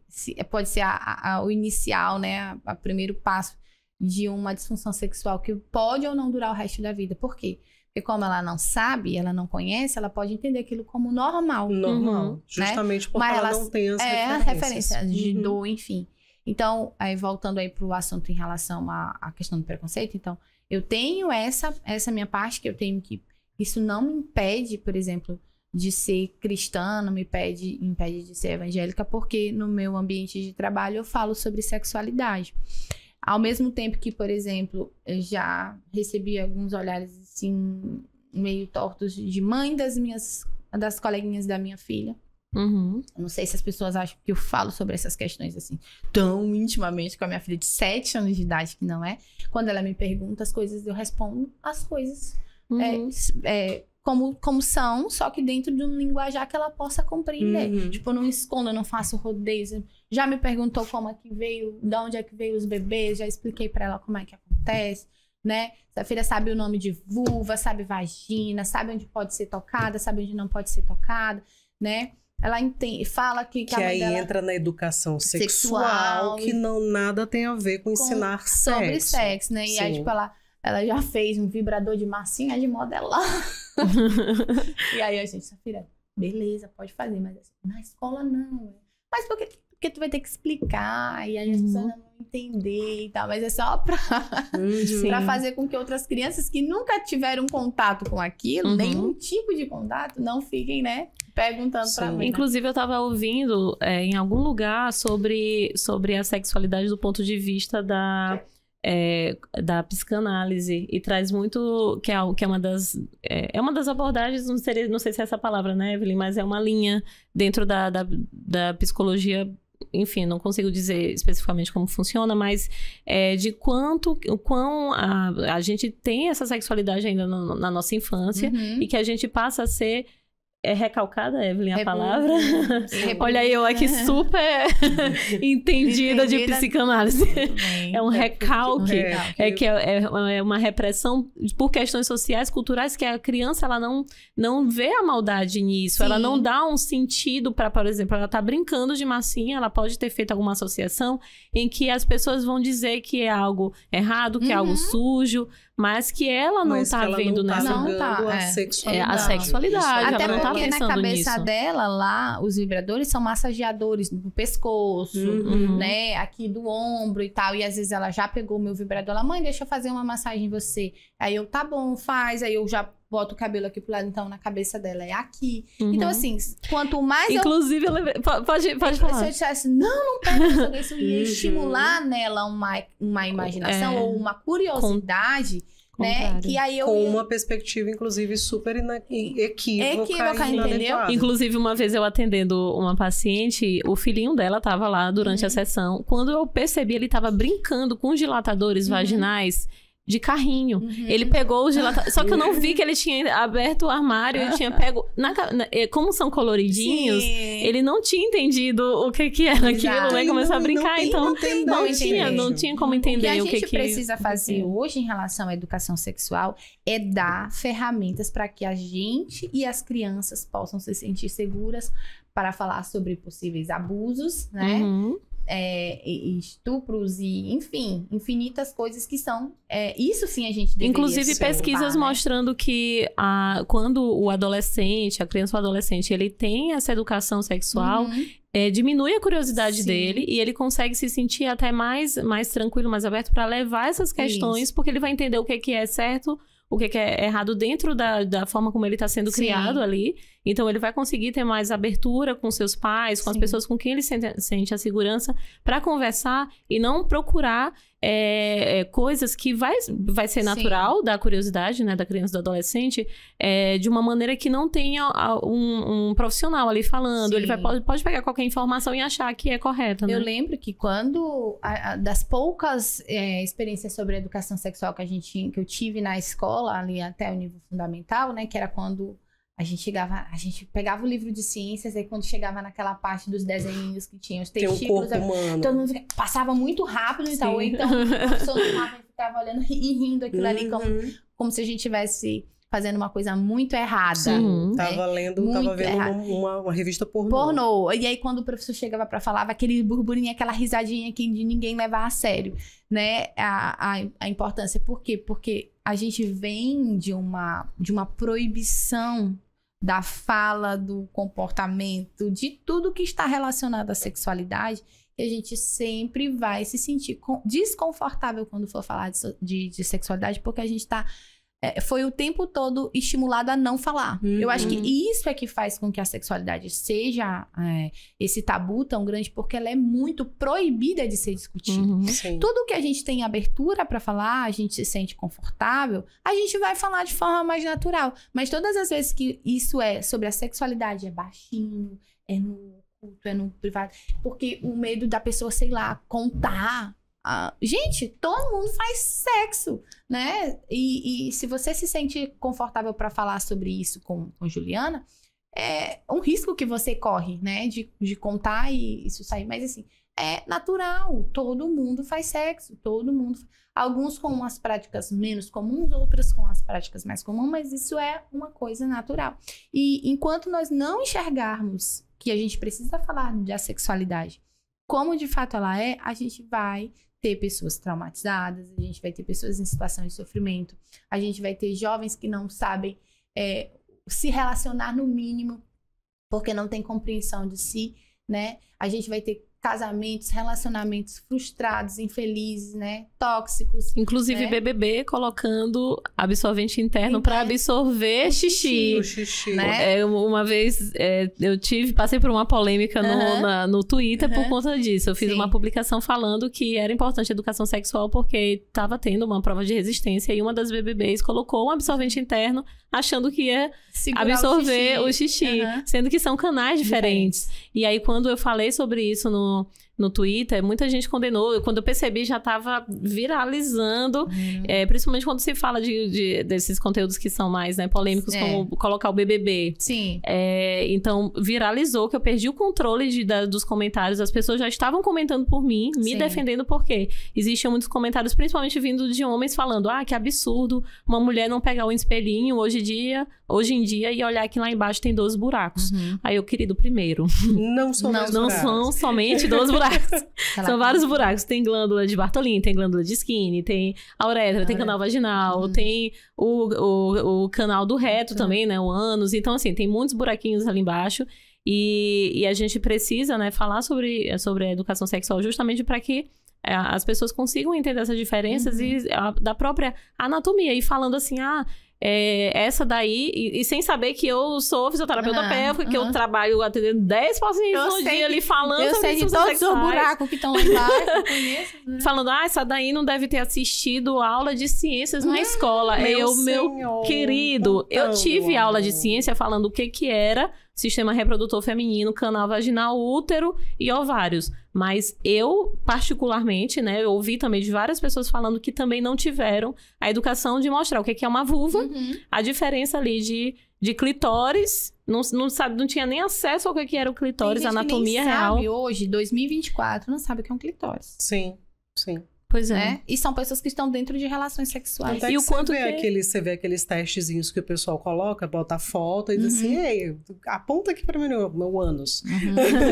o inicial, né? O primeiro passo de uma disfunção sexual que pode ou não durar o resto da vida. Por quê? Porque como ela não sabe, ela não conhece, ela pode entender aquilo como normal. Justamente porque mas ela não tem as referências de dor, enfim. Então, voltando aí para o assunto em relação à questão do preconceito, então, eu tenho essa minha parte que eu tenho que... Isso não me impede, por exemplo, de ser cristã, não me impede de ser evangélica, porque no meu ambiente de trabalho eu falo sobre sexualidade. Ao mesmo tempo que, por exemplo, eu já recebi alguns olhares assim, meio tortos de mãe das coleguinhas da minha filha. Não sei se as pessoas acham que eu falo sobre essas questões assim tão intimamente com a minha filha de 7 anos de idade, que não é. Quando ela me pergunta as coisas, eu respondo as coisas como são, só que dentro de um linguajar que ela possa compreender. Tipo, eu não escondo, eu não faço rodeio. Já me perguntou como é que veio, de onde é que veio os bebês, já expliquei pra ela como é que acontece, né? Sua filha sabe o nome de vulva, sabe vagina, sabe onde pode ser tocada, sabe onde não pode ser tocada, né? Ela fala que a mãe aí dela... entra na educação sexual que nada tem a ver com ensinar sexo. Sobre sexo, né? E aí, tipo, ela já fez um vibrador de massinha de modelar. E aí a gente, Safira, beleza, pode fazer, mas assim, na escola não. Mas porque tu vai ter que explicar e aí as pessoas não vão entender e tal. Mas é só pra fazer com que outras crianças que nunca tiveram contato com aquilo, nenhum tipo de contato, não fiquem, né, perguntando pra mim. Inclusive, eu tava ouvindo em algum lugar sobre a sexualidade do ponto de vista da psicanálise e traz muito que é uma das abordagens, não sei se é essa palavra, né, Evelyn, mas é uma linha dentro da psicologia enfim, não consigo dizer especificamente como funciona, mas de o quão a gente tem essa sexualidade ainda na nossa infância e que a gente passa a ser recalcada, Evelyn, a palavra? Olha aí, eu aqui super entendida de psicanálise. É um recalque. É uma repressão por questões sociais, culturais, que a criança ela não vê a maldade nisso. Sim. Ela não dá um sentido para, por exemplo, ela tá brincando de massinha, ela pode ter feito alguma associação em que as pessoas vão dizer que é algo errado, que é algo sujo, mas que ela não tá vendo nessa... a sexualidade. Até ela não tá porque na cabeça dela, lá, os vibradores são massageadores do pescoço, né? Aqui do ombro e tal. E às vezes ela já pegou o meu vibrador. Ela, mãe, deixa eu fazer uma massagem em você. Aí eu, tá bom, faz. Aí eu já boto o cabelo aqui pro lado. Então, na cabeça dela é aqui. Então, assim, quanto mais inclusive, eu lembrei... Pode falar. Se eu dissesse, não pega isso, eu ia estimular nela uma imaginação ou uma curiosidade... Né? Que aí com uma perspectiva, inclusive, super equívoca, entendeu? Inclusive, uma vez eu atendendo uma paciente, o filhinho dela tava lá durante a sessão. Quando eu percebi, ele tava brincando com dilatadores vaginais de carrinho. Ele pegou os dilatadores... Só que eu não vi que ele tinha aberto o armário e tinha pego... Como são coloridinhos, ele não tinha entendido o que era aquilo, né? Começou a brincar, então não tinha como entender o que... O que a gente precisa fazer hoje em relação à educação sexual é dar ferramentas para que a gente e as crianças possam se sentir seguras para falar sobre possíveis abusos, né? Estupros e, enfim, infinitas coisas que são... isso sim a gente deveria inclusive pesquisas mostrando que quando o adolescente, a criança ou adolescente, ele tem essa educação sexual, diminui a curiosidade dele e ele consegue se sentir até mais tranquilo, mais aberto para levar essas questões, porque ele vai entender o que é certo, o que é errado dentro da forma como ele está sendo criado ali. Então, ele vai conseguir ter mais abertura com seus pais, com as pessoas com quem ele sente a segurança, para conversar e não procurar coisas que vai ser natural da curiosidade, né, da criança e do adolescente, de uma maneira que não tenha um profissional ali falando. Ele pode pegar qualquer informação e achar que é correta, né? Eu lembro que quando, das poucas experiências sobre educação sexual que eu tive na escola, ali até o nível fundamental, né, que era quando... A gente pegava o livro de ciências, aí quando chegava naquela parte dos desenhos que tinha os testículos, todo mundo passava muito rápido e tal, ou então a pessoa ficava olhando e rindo aquilo ali como se a gente estivesse fazendo uma coisa muito errada. Tava vendo uma revista pornô. E aí quando o professor chegava pra falar, aquele burburinho, aquela risadinha que de ninguém levar a sério, né? A importância. Por quê? Porque a gente vem de uma proibição da fala, do comportamento, de tudo que está relacionado à sexualidade, e a gente sempre vai se sentir desconfortável quando for falar de sexualidade, porque a gente foi o tempo todo estimulado a não falar. Eu acho que isso é que faz com que a sexualidade seja esse tabu tão grande, porque ela é muito proibida de ser discutida. Tudo que a gente tem abertura para falar, a gente se sente confortável, a gente vai falar de forma mais natural. Mas todas as vezes que isso é sobre a sexualidade, é baixinho, é no oculto, é no privado, porque o medo da pessoa, sei lá, contar... gente, todo mundo faz sexo, né? E se você se sente confortável para falar sobre isso com Juliana, é um risco que você corre, né? De contar e isso sair. Mas assim, é natural. Todo mundo faz sexo. Todo mundo. Alguns com as práticas menos comuns, outras com as práticas mais comuns, mas isso é uma coisa natural. E enquanto nós não enxergarmos que a gente precisa falar da sexualidade como de fato ela é, a gente vai ter pessoas traumatizadas, a gente vai ter pessoas em situação de sofrimento, a gente vai ter jovens que não sabem se relacionar no mínimo, porque não tem compreensão de si, né? A gente vai ter casamentos, relacionamentos frustrados, infelizes, né? Tóxicos. Inclusive, né? BBB colocando absorvente interno para absorver xixi. O xixi. Né? Uma vez eu passei por uma polêmica no Twitter por conta disso. Eu fiz uma publicação falando que era importante a educação sexual porque estava tendo uma prova de resistência e uma das BBBs colocou um absorvente interno achando que ia absorver o xixi, sendo que são canais diferentes. E aí, quando eu falei sobre isso no Twitter, muita gente condenou. Quando eu percebi, já estava viralizando. Principalmente quando se fala desses conteúdos que são mais, né, polêmicos, como colocar o BBB. Sim. Então, viralizou que eu perdi o controle dos comentários. As pessoas já estavam comentando por mim, me defendendo, porque existiam muitos comentários, principalmente vindo de homens, falando: que absurdo uma mulher não pegar um espelhinho hoje em dia e olhar que lá embaixo tem 12 buracos. Aí eu, querido, primeiro... Não são somente 12 buracos. São vários buracos. Tem glândula de Bartolini, tem glândula de Skinny, tem a uretra, tem canal vaginal, tem o canal do reto também, né? O ânus. Então, assim, tem muitos buraquinhos ali embaixo. E a gente precisa, né, falar sobre a educação sexual justamente para que as pessoas consigam entender essas diferenças da própria anatomia. E falando assim, essa daí... E sem saber que eu sou fisioterapeuta pélvica, que eu trabalho atendendo 10 pacientes no dia ali falando eu sobre sei de todos os buracos que estão lá embaixo. Eu conheço, né? Falando, essa daí não deve ter assistido aula de ciências na escola. Meu querido, eu tive aula de ciência falando o que era sistema reprodutor feminino, canal vaginal, útero e ovários. Mas eu, particularmente, né, eu ouvi também de várias pessoas falando que também não tiveram a educação de mostrar o que é uma vulva, a diferença ali de clitóris, não tinha nem acesso ao que era o clitóris, a anatomia real. Sabe, hoje, 2024, não sabe o que é um clitóris. Sim. Pois é. Né? E são pessoas que estão dentro de relações sexuais. Até e o quanto você vê aqueles testezinhos que o pessoal coloca, bota a foto e diz assim, ei, aponta aqui para meu ânus.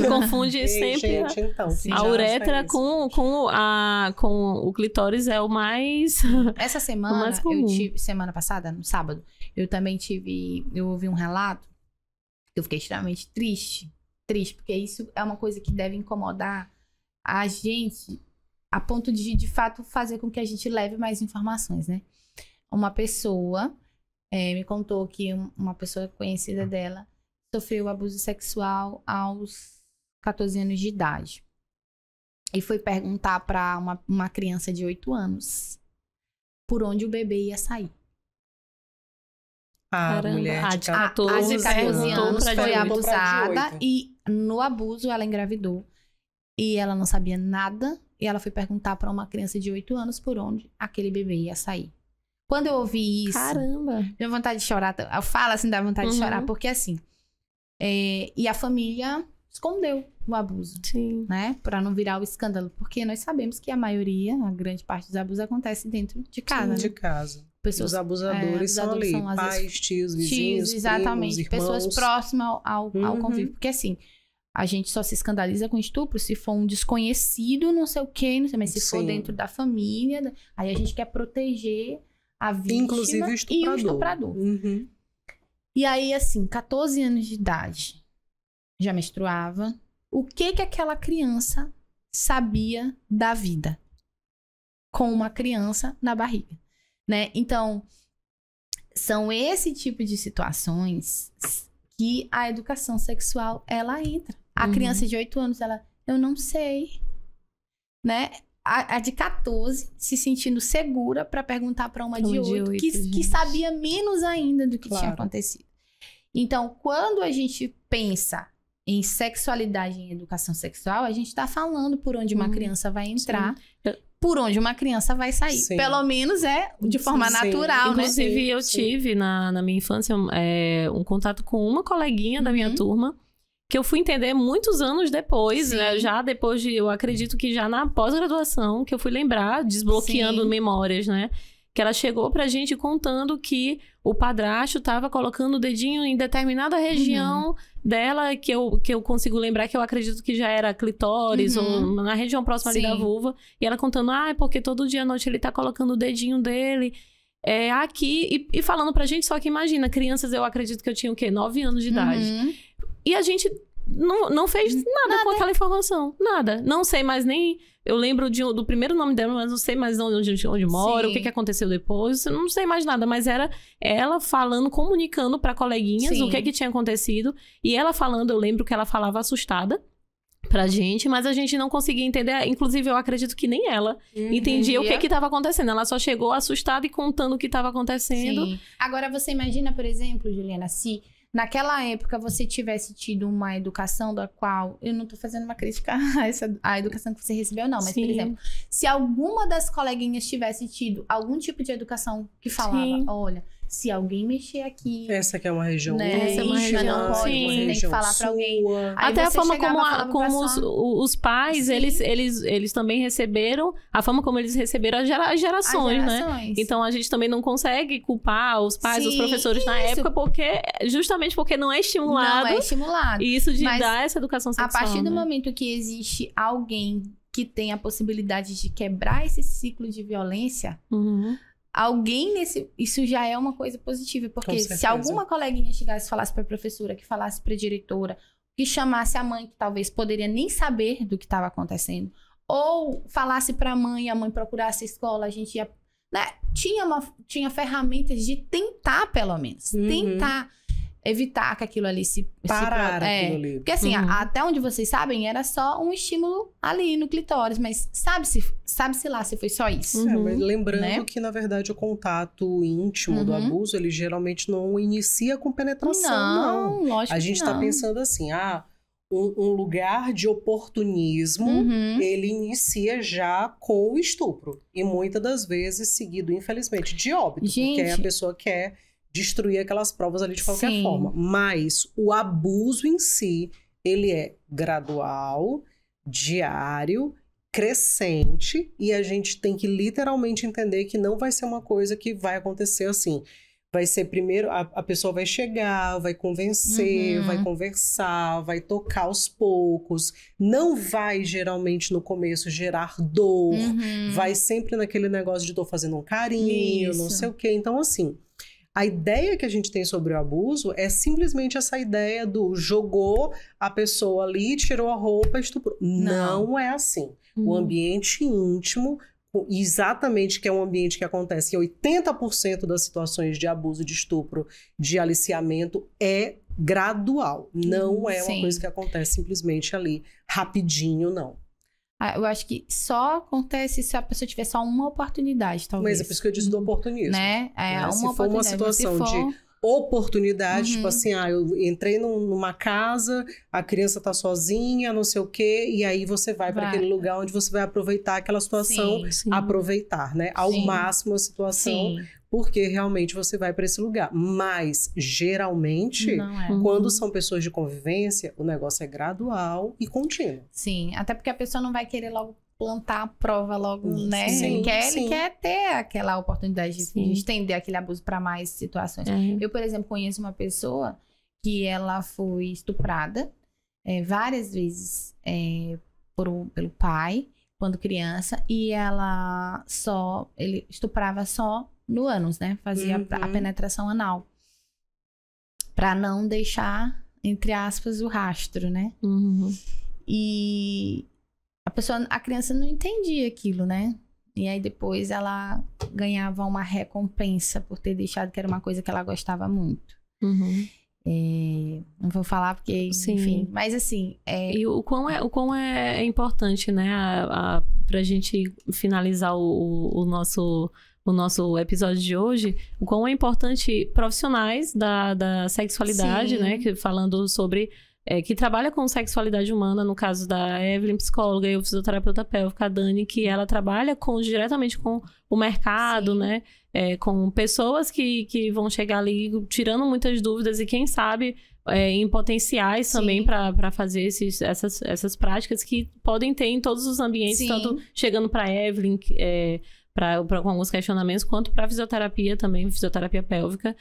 Confunde sempre. Gente, então, a uretra com o clitóris é o mais... Essa semana, semana passada, no sábado, eu ouvi um relato, eu fiquei extremamente triste, porque isso é uma coisa que deve incomodar a gente, a ponto de fato, fazer com que a gente leve mais informações, né? Uma pessoa me contou que uma pessoa conhecida dela sofreu abuso sexual aos 14 anos de idade. E foi perguntar para uma criança de 8 anos por onde o bebê ia sair. Mulher de 14 anos foi abusada e no abuso ela engravidou. E ela não sabia nada. E ela foi perguntar para uma criança de 8 anos por onde aquele bebê ia sair. Quando eu ouvi isso... Caramba! Deu vontade de chorar. Eu falo assim, dá vontade de chorar. Porque assim... e a família escondeu o abuso. Sim. Né? Para não virar o escândalo. Porque nós sabemos que a grande parte dos abusos acontece dentro de casa. Sim, de casa. Os abusadores são ali. Pais, tios, vizinhos, exatamente. primos, pessoas próximas ao convívio. Porque assim... A gente só se escandaliza com estupro se for um desconhecido, não sei o quê, não sei, mas se for dentro da família, aí a gente quer proteger a vítima, inclusive o estuprador. E o estuprador. E aí, assim, 14 anos de idade, já menstruava. O que aquela criança sabia da vida com uma criança na barriga, né? Então, são esse tipo de situações que a educação sexual, ela entra. A criança de 8 anos, eu não sei, né? A de 14 se sentindo segura para perguntar para uma de 8 que sabia menos ainda do que tinha acontecido. Então, quando a gente pensa em sexualidade e em educação sexual, a gente está falando por onde uma criança vai entrar, por onde uma criança vai sair. Sim. Pelo menos de forma natural, Inclusive, né? eu tive na minha infância um contato com uma coleguinha da minha turma, que eu fui entender muitos anos depois, né? Já depois eu acredito que já na pós-graduação, que eu fui lembrar, desbloqueando memórias, né? Que ela chegou pra gente contando que o padrasto tava colocando o dedinho em determinada região dela, que eu consigo lembrar, que eu acredito que já era clitóris, ou na região próxima ali da vulva. E ela contando, é porque todo dia à noite ele tá colocando o dedinho dele aqui, e falando pra gente, só que imagina, crianças, eu acredito que eu tinha o quê? 9 anos de idade. E a gente não fez nada com aquela informação. Nada. Não sei mais nem... Eu lembro do primeiro nome dela, mas não sei mais onde mora, o que aconteceu depois. Não sei mais nada, mas era ela falando, comunicando pra coleguinhas o que tinha acontecido. E ela falando, eu lembro que ela falava assustada pra gente, mas a gente não conseguia entender. Inclusive, eu acredito que nem ela entendia o que estava acontecendo. Ela só chegou assustada e contando o que estava acontecendo. Sim. Agora, você imagina, por exemplo, Juliana, se naquela época você tivesse tido uma educação da qual, eu não tô fazendo uma crítica à educação que você recebeu, não, mas, por exemplo, se alguma das coleguinhas tivesse tido algum tipo de educação que falava, olha, se alguém mexer aqui... Essa aqui é uma região, né? Essa é uma região, não pode, você tem que falar pra alguém. Aí até a forma como os pais, eles também receberam, a forma como eles receberam as gerações, né? Então a gente também não consegue culpar os pais, os professores na época, justamente porque não é estimulado. Não é estimulado. Isso de dar essa educação sexual. A partir do momento que existe alguém que tem a possibilidade de quebrar esse ciclo de violência... Alguém isso já é uma coisa positiva, porque se alguma coleguinha chegasse e falasse para a professora, que falasse para a diretora, que chamasse a mãe, que talvez poderia nem saber do que estava acontecendo, ou falasse para a mãe, a mãe procurasse a escola, a gente ia, né? Tinha ferramentas de tentar, pelo menos, tentar evitar que aquilo ali parar aquilo ali. Porque assim, até onde vocês sabem, era só um estímulo ali no clitóris, mas sabe-se lá se foi só isso. Mas lembrando que, na verdade, o contato íntimo do abuso, ele geralmente não inicia com penetração, não. Lógico a gente tá pensando assim, um lugar de oportunismo, ele inicia já com o estupro. E muitas das vezes seguido, infelizmente, de óbito. Porque a pessoa quer destruir aquelas provas ali de qualquer forma. Mas o abuso em si, ele é gradual, diário, crescente, e a gente tem que literalmente entender que não vai ser uma coisa que vai acontecer assim. Vai ser primeiro, a pessoa vai chegar, vai convencer, vai conversar, vai tocar aos poucos. Não vai, geralmente, no começo, gerar dor. Vai sempre naquele negócio de tô fazendo um carinho, não sei o quê. Então, assim... A ideia que a gente tem sobre o abuso é simplesmente essa ideia do jogou a pessoa ali, tirou a roupa e estuprou. Não é assim. O ambiente íntimo, exatamente que é um ambiente que acontece em 80% das situações de abuso, de estupro, de aliciamento, é gradual. Não é uma coisa que acontece simplesmente ali, rapidinho, não. Eu acho que só acontece se a pessoa tiver só uma oportunidade, talvez. Mas é por isso que eu disse do oportunismo. Né? Se for uma situação de oportunidade, tipo assim, eu entrei numa casa, a criança tá sozinha, não sei o quê, e aí você vai para aquele lugar onde você vai aproveitar aquela situação, aproveitar, né? Ao máximo a situação, porque realmente você vai para esse lugar. Mas, geralmente, quando são pessoas de convivência, o negócio é gradual e contínuo. Sim, até porque a pessoa não vai querer logo plantar a prova logo, né? Ele quer ter aquela oportunidade de estender aquele abuso para mais situações. Eu, por exemplo, conheço uma pessoa que ela foi estuprada várias vezes pelo pai, quando criança, e ele estuprava só no ânus, né? Fazia a penetração anal. Pra não deixar, entre aspas, o rastro, né? E a criança não entendia aquilo, né? E aí depois ela ganhava uma recompensa por ter deixado, que era uma coisa que ela gostava muito. Não vou falar porque, enfim, mas assim... E o quão é importante, né? Pra gente finalizar o nosso episódio de hoje, o quão é importante profissionais da sexualidade, né? Falando sobre... que trabalha com sexualidade humana, no caso da Evelyn, psicóloga, e o fisioterapeuta pélvica, a Dani, que ela trabalha diretamente com o mercado, né? Com pessoas que vão chegar ali tirando muitas dúvidas e, quem sabe, em potenciais também para fazer essas práticas que podem ter em todos os ambientes, tanto chegando para a Evelyn, com alguns questionamentos, quanto para a fisioterapia também, fisioterapia pélvica.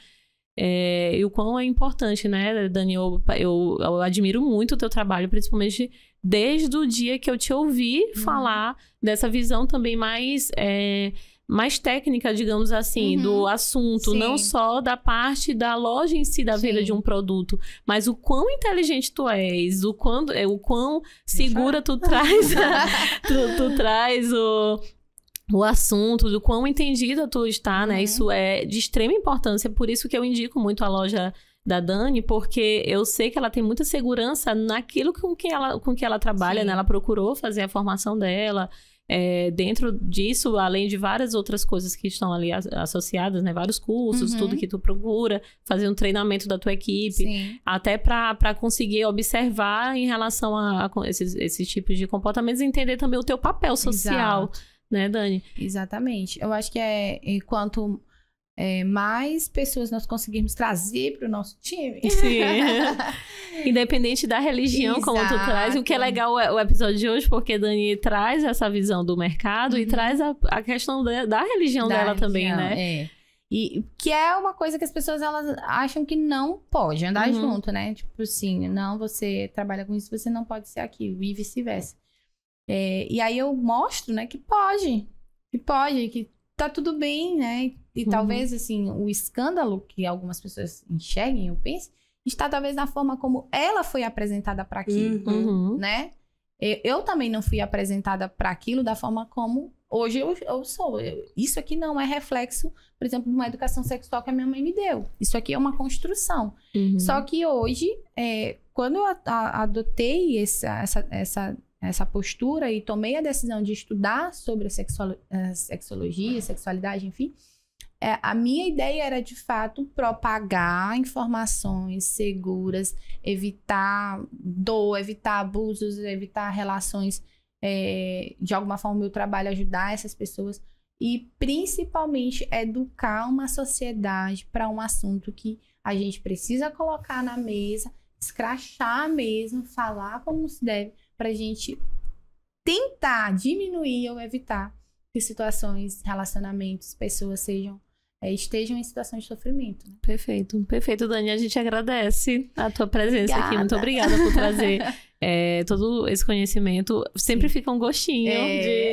E o quão é importante, né, Dani? Eu admiro muito o teu trabalho, principalmente desde o dia que eu te ouvi falar dessa visão também mais técnica, digamos assim, do assunto, não só da parte da loja em si, da venda de um produto, mas o quão inteligente tu és, o quão segura tu traz, tu traz o assunto, do quão entendida tu está, né? Isso é de extrema importância, por isso que eu indico muito a loja da Dani, porque eu sei que ela tem muita segurança naquilo com que ela trabalha, Sim. né? Ela procurou fazer a formação dela. Dentro disso, além de várias outras coisas que estão ali associadas, né? Vários cursos, tudo que tu procura, fazer um treinamento da tua equipe, Sim. até para conseguir observar em relação a esses tipos de comportamentos e entender também o teu papel social, Exato. né, Dani? Exatamente. Eu acho que quanto mais pessoas nós conseguirmos trazer para o nosso time. Sim. Independente da religião, como tu Exato. traz. O que é legal o episódio de hoje, porque Dani traz essa visão do mercado e traz a questão da religião Da dela também, religião, né? E que é uma coisa que as pessoas elas acham que não pode andar junto, né? Tipo assim, não, você trabalha com isso, você não pode ser aquilo, e vice-versa. E aí eu mostro, né, que pode, que tá tudo bem, né? E talvez, assim, o escândalo que algumas pessoas enxerguem, eu penso, está talvez na forma como ela foi apresentada para aquilo, né? Eu também não fui apresentada para aquilo da forma como hoje eu sou. Isso aqui não é reflexo, por exemplo, de uma educação sexual que a minha mãe me deu. Isso aqui é uma construção. Só que hoje, quando eu adotei essa postura e tomei a decisão de estudar sobre a sexologia, sexualidade, enfim, a minha ideia era, de fato, propagar informações seguras, evitar dor, evitar abusos, evitar relações, de alguma forma, o meu trabalho ajudar essas pessoas e, principalmente, educar uma sociedade para um assunto que a gente precisa colocar na mesa, escrachar mesmo, falar como se deve, para a gente tentar diminuir ou evitar que situações, relacionamentos, pessoas estejam em situação de sofrimento. Né? Perfeito, Dani. A gente agradece a tua presença aqui. Obrigada. Muito obrigada por trazer todo esse conhecimento. Sempre fica um gostinho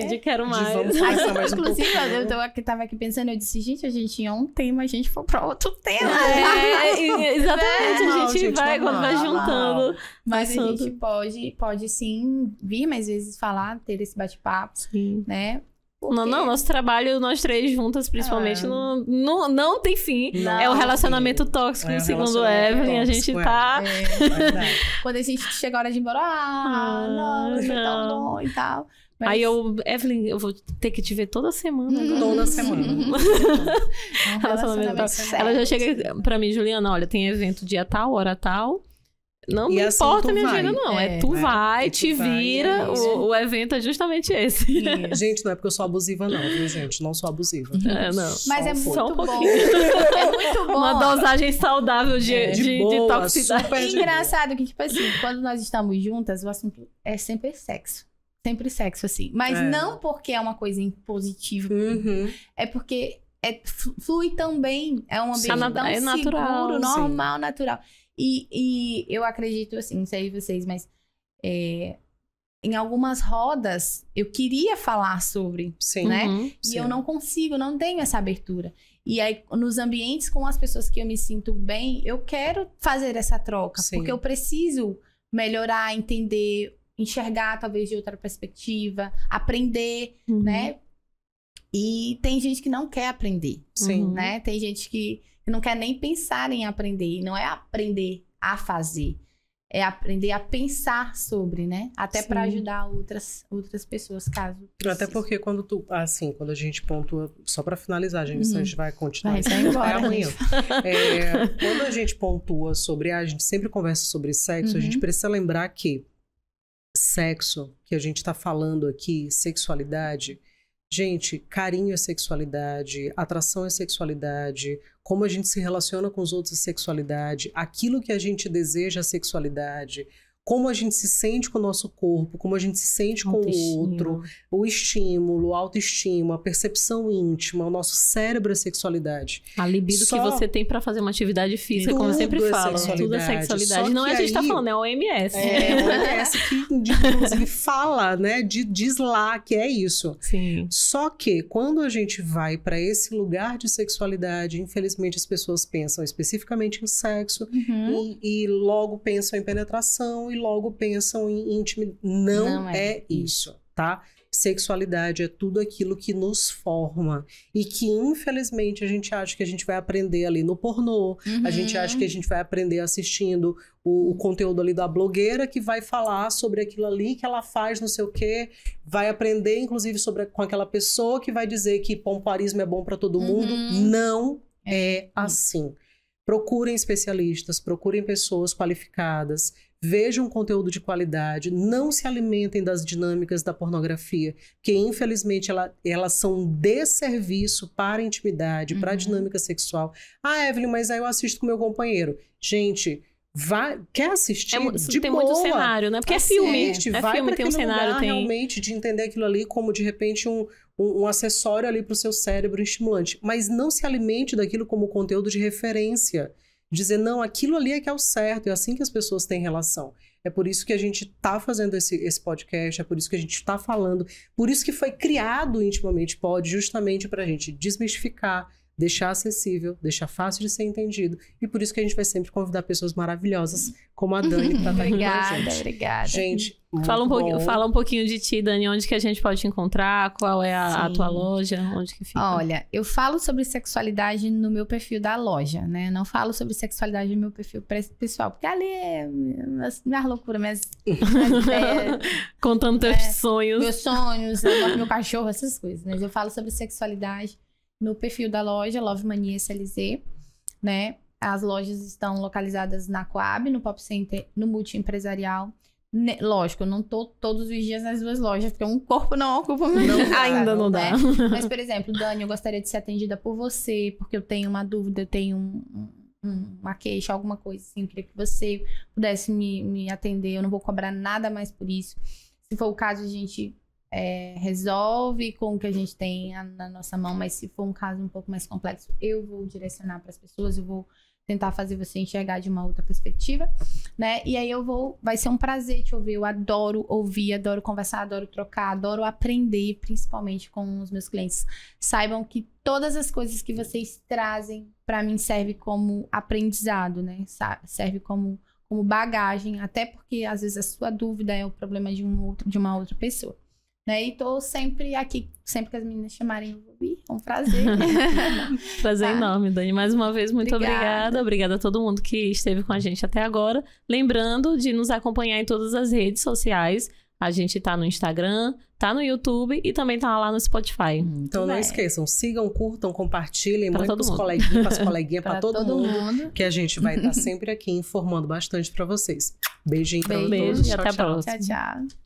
de quero mais. Vamos conversar mais um pouco. Inclusive, eu tava aqui pensando, eu disse, gente, a gente tinha um tema, a gente foi para outro tema. Exatamente, Normal, a gente gente, vai normal. quando vai juntando. Mas a assunto. gente pode sim vir mais vezes falar, ter esse bate-papo, Sim. né? Não, nosso trabalho, nós três juntas, principalmente, não tem fim. Não, é o relacionamento tóxico, segundo relacionamento Evelyn. A gente tóxico, tá... Verdade. Quando a gente chega a hora de ir embora, não, foi tão bom e tal. Mas... Aí Evelyn, eu vou ter que te ver toda semana. Agora. Toda semana. Relacionamento tóxico. Ela já chega pra mim, Juliana, olha, tem evento dia tal, hora tal. Não E me assim importa tu minha vai. agenda, não. Tu vai, vai, tu te vai, vira. é isso. O evento é justamente esse. Gente, não é porque eu sou abusiva, não, viu, gente? Não sou abusiva. Não. Mas é Só um muito pouquinho. bom. É muito bom. Uma dosagem saudável de boa, toxicidade. super de Engraçado que, tipo assim, quando nós estamos juntas, o assunto é sempre sexo. Sempre sexo, assim. Mas não porque é uma coisa impositiva. É porque flui também. É um ambiente tão é natural, seguro, normal, natural. E eu acredito, assim, não sei vocês, mas em algumas rodas eu queria falar sobre, Sim. né? Uhum. E eu não consigo, não tenho essa abertura. E aí, nos ambientes com as pessoas que eu me sinto bem, eu quero fazer essa troca. Sim. Porque eu preciso melhorar, entender, enxergar talvez de outra perspectiva, aprender, né? E tem gente que não quer aprender, Sim. né? Tem gente que não quer nem pensar em aprender. E não é aprender a fazer. É aprender a pensar sobre, né? Até para ajudar outras pessoas, caso Até porque quando quando a gente pontua, só para finalizar, gente, senão a gente vai continuar. Vai embora, amanhã. Quando a gente pontua sobre, a gente sempre conversa sobre sexo, a gente precisa lembrar que sexo, que a gente tá falando aqui, sexualidade, gente, carinho é sexualidade, atração é sexualidade, como a gente se relaciona com os outros é sexualidade, aquilo que a gente deseja é sexualidade, como a gente se sente com o nosso corpo, como a gente se sente com o outro, o estímulo, a autoestima, a percepção íntima, o nosso cérebro é sexualidade. A libido que você tem pra fazer uma atividade física, como eu sempre falo, tudo é sexualidade. Não é a gente tá falando, é a OMS. É a OMS que, inclusive, fala, né, diz lá que é isso. Sim. Só que, quando a gente vai para esse lugar de sexualidade, infelizmente as pessoas pensam especificamente em sexo e logo pensam em penetração e logo pensam em intimidade. Não é isso, tá? sexualidade é tudo aquilo que nos forma e que, infelizmente, a gente acha que a gente vai aprender ali no pornô, a gente acha que a gente vai aprender assistindo o conteúdo ali da blogueira que vai falar sobre aquilo ali que ela faz, não sei o quê, vai aprender, inclusive, com aquela pessoa que vai dizer que pompoarismo é bom para todo mundo. Não é assim. Procurem especialistas, procurem pessoas qualificadas, vejam conteúdo de qualidade, não se alimentem das dinâmicas da pornografia, que infelizmente elas são um desserviço para a intimidade, para a dinâmica sexual. Ah, Evelyn, mas aí eu assisto com meu companheiro. Gente, quer assistir? Tem muito cenário, né? Porque é filme. Vai para aquele cenário, lugar realmente de entender aquilo ali como, de repente, um acessório ali para o seu cérebro estimulante. Mas não se alimente daquilo como conteúdo de referência. Dizer, não, aquilo ali é que é o certo, é assim que as pessoas têm relação. É por isso que a gente está fazendo esse podcast, é por isso que a gente está falando, por isso que foi criado o Intimamente Pode, justamente para a gente desmistificar, deixar acessível, deixar fácil de ser entendido. E por isso que a gente vai sempre convidar pessoas maravilhosas, como a Dani, para estar aqui com a gente. Obrigada. Gente, fala um pouquinho de ti, Dani, onde que a gente pode te encontrar, qual é a tua loja, onde que fica? Olha, eu falo sobre sexualidade no meu perfil da loja, né? Não falo sobre sexualidade no meu perfil pessoal, porque ali é minhas loucuras, minhas ideias. Contando teus sonhos. Meus sonhos, meu cachorro, essas coisas. Mas eu falo sobre sexualidade no perfil da loja, Love Mania SLZ, né? As lojas estão localizadas na Coab, no Pop Center, no Multiempresarial. Lógico, eu não tô todos os dias nas duas lojas, porque um corpo não ocupa muito. Ainda não dá. Mas, por exemplo, Dani, eu gostaria de ser atendida por você, porque eu tenho uma dúvida, eu tenho uma queixa, alguma coisa assim. Eu queria que você pudesse me atender, eu não vou cobrar nada mais por isso. Se for o caso, a gente resolve com o que a gente tem na nossa mão, mas se for um caso um pouco mais complexo, eu vou direcionar para as pessoas, eu vou tentar fazer você enxergar de uma outra perspectiva, né? E aí vai ser um prazer te ouvir. Eu adoro ouvir, adoro conversar, adoro trocar, adoro aprender, principalmente com os meus clientes. Saibam que todas as coisas que vocês trazem para mim servem como aprendizado, né? Serve como bagagem, até porque às vezes a sua dúvida é o problema de uma outra pessoa. Né? E tô sempre aqui, sempre que as meninas chamarem, eu vou vir. É um prazer. Prazer enorme, Dani. Mais uma vez, muito obrigada. Obrigada a todo mundo que esteve com a gente até agora. Lembrando de nos acompanhar em todas as redes sociais. A gente tá no Instagram, tá no YouTube e também tá lá no Spotify. Então não esqueçam, sigam, curtam, compartilhem, mandem pros coleguinhas, pras coleguinhas, pra todo mundo. Que a gente vai estar sempre aqui informando bastante pra vocês. Beijinho pra todos. Beijo e até a próxima. Tchau, tchau.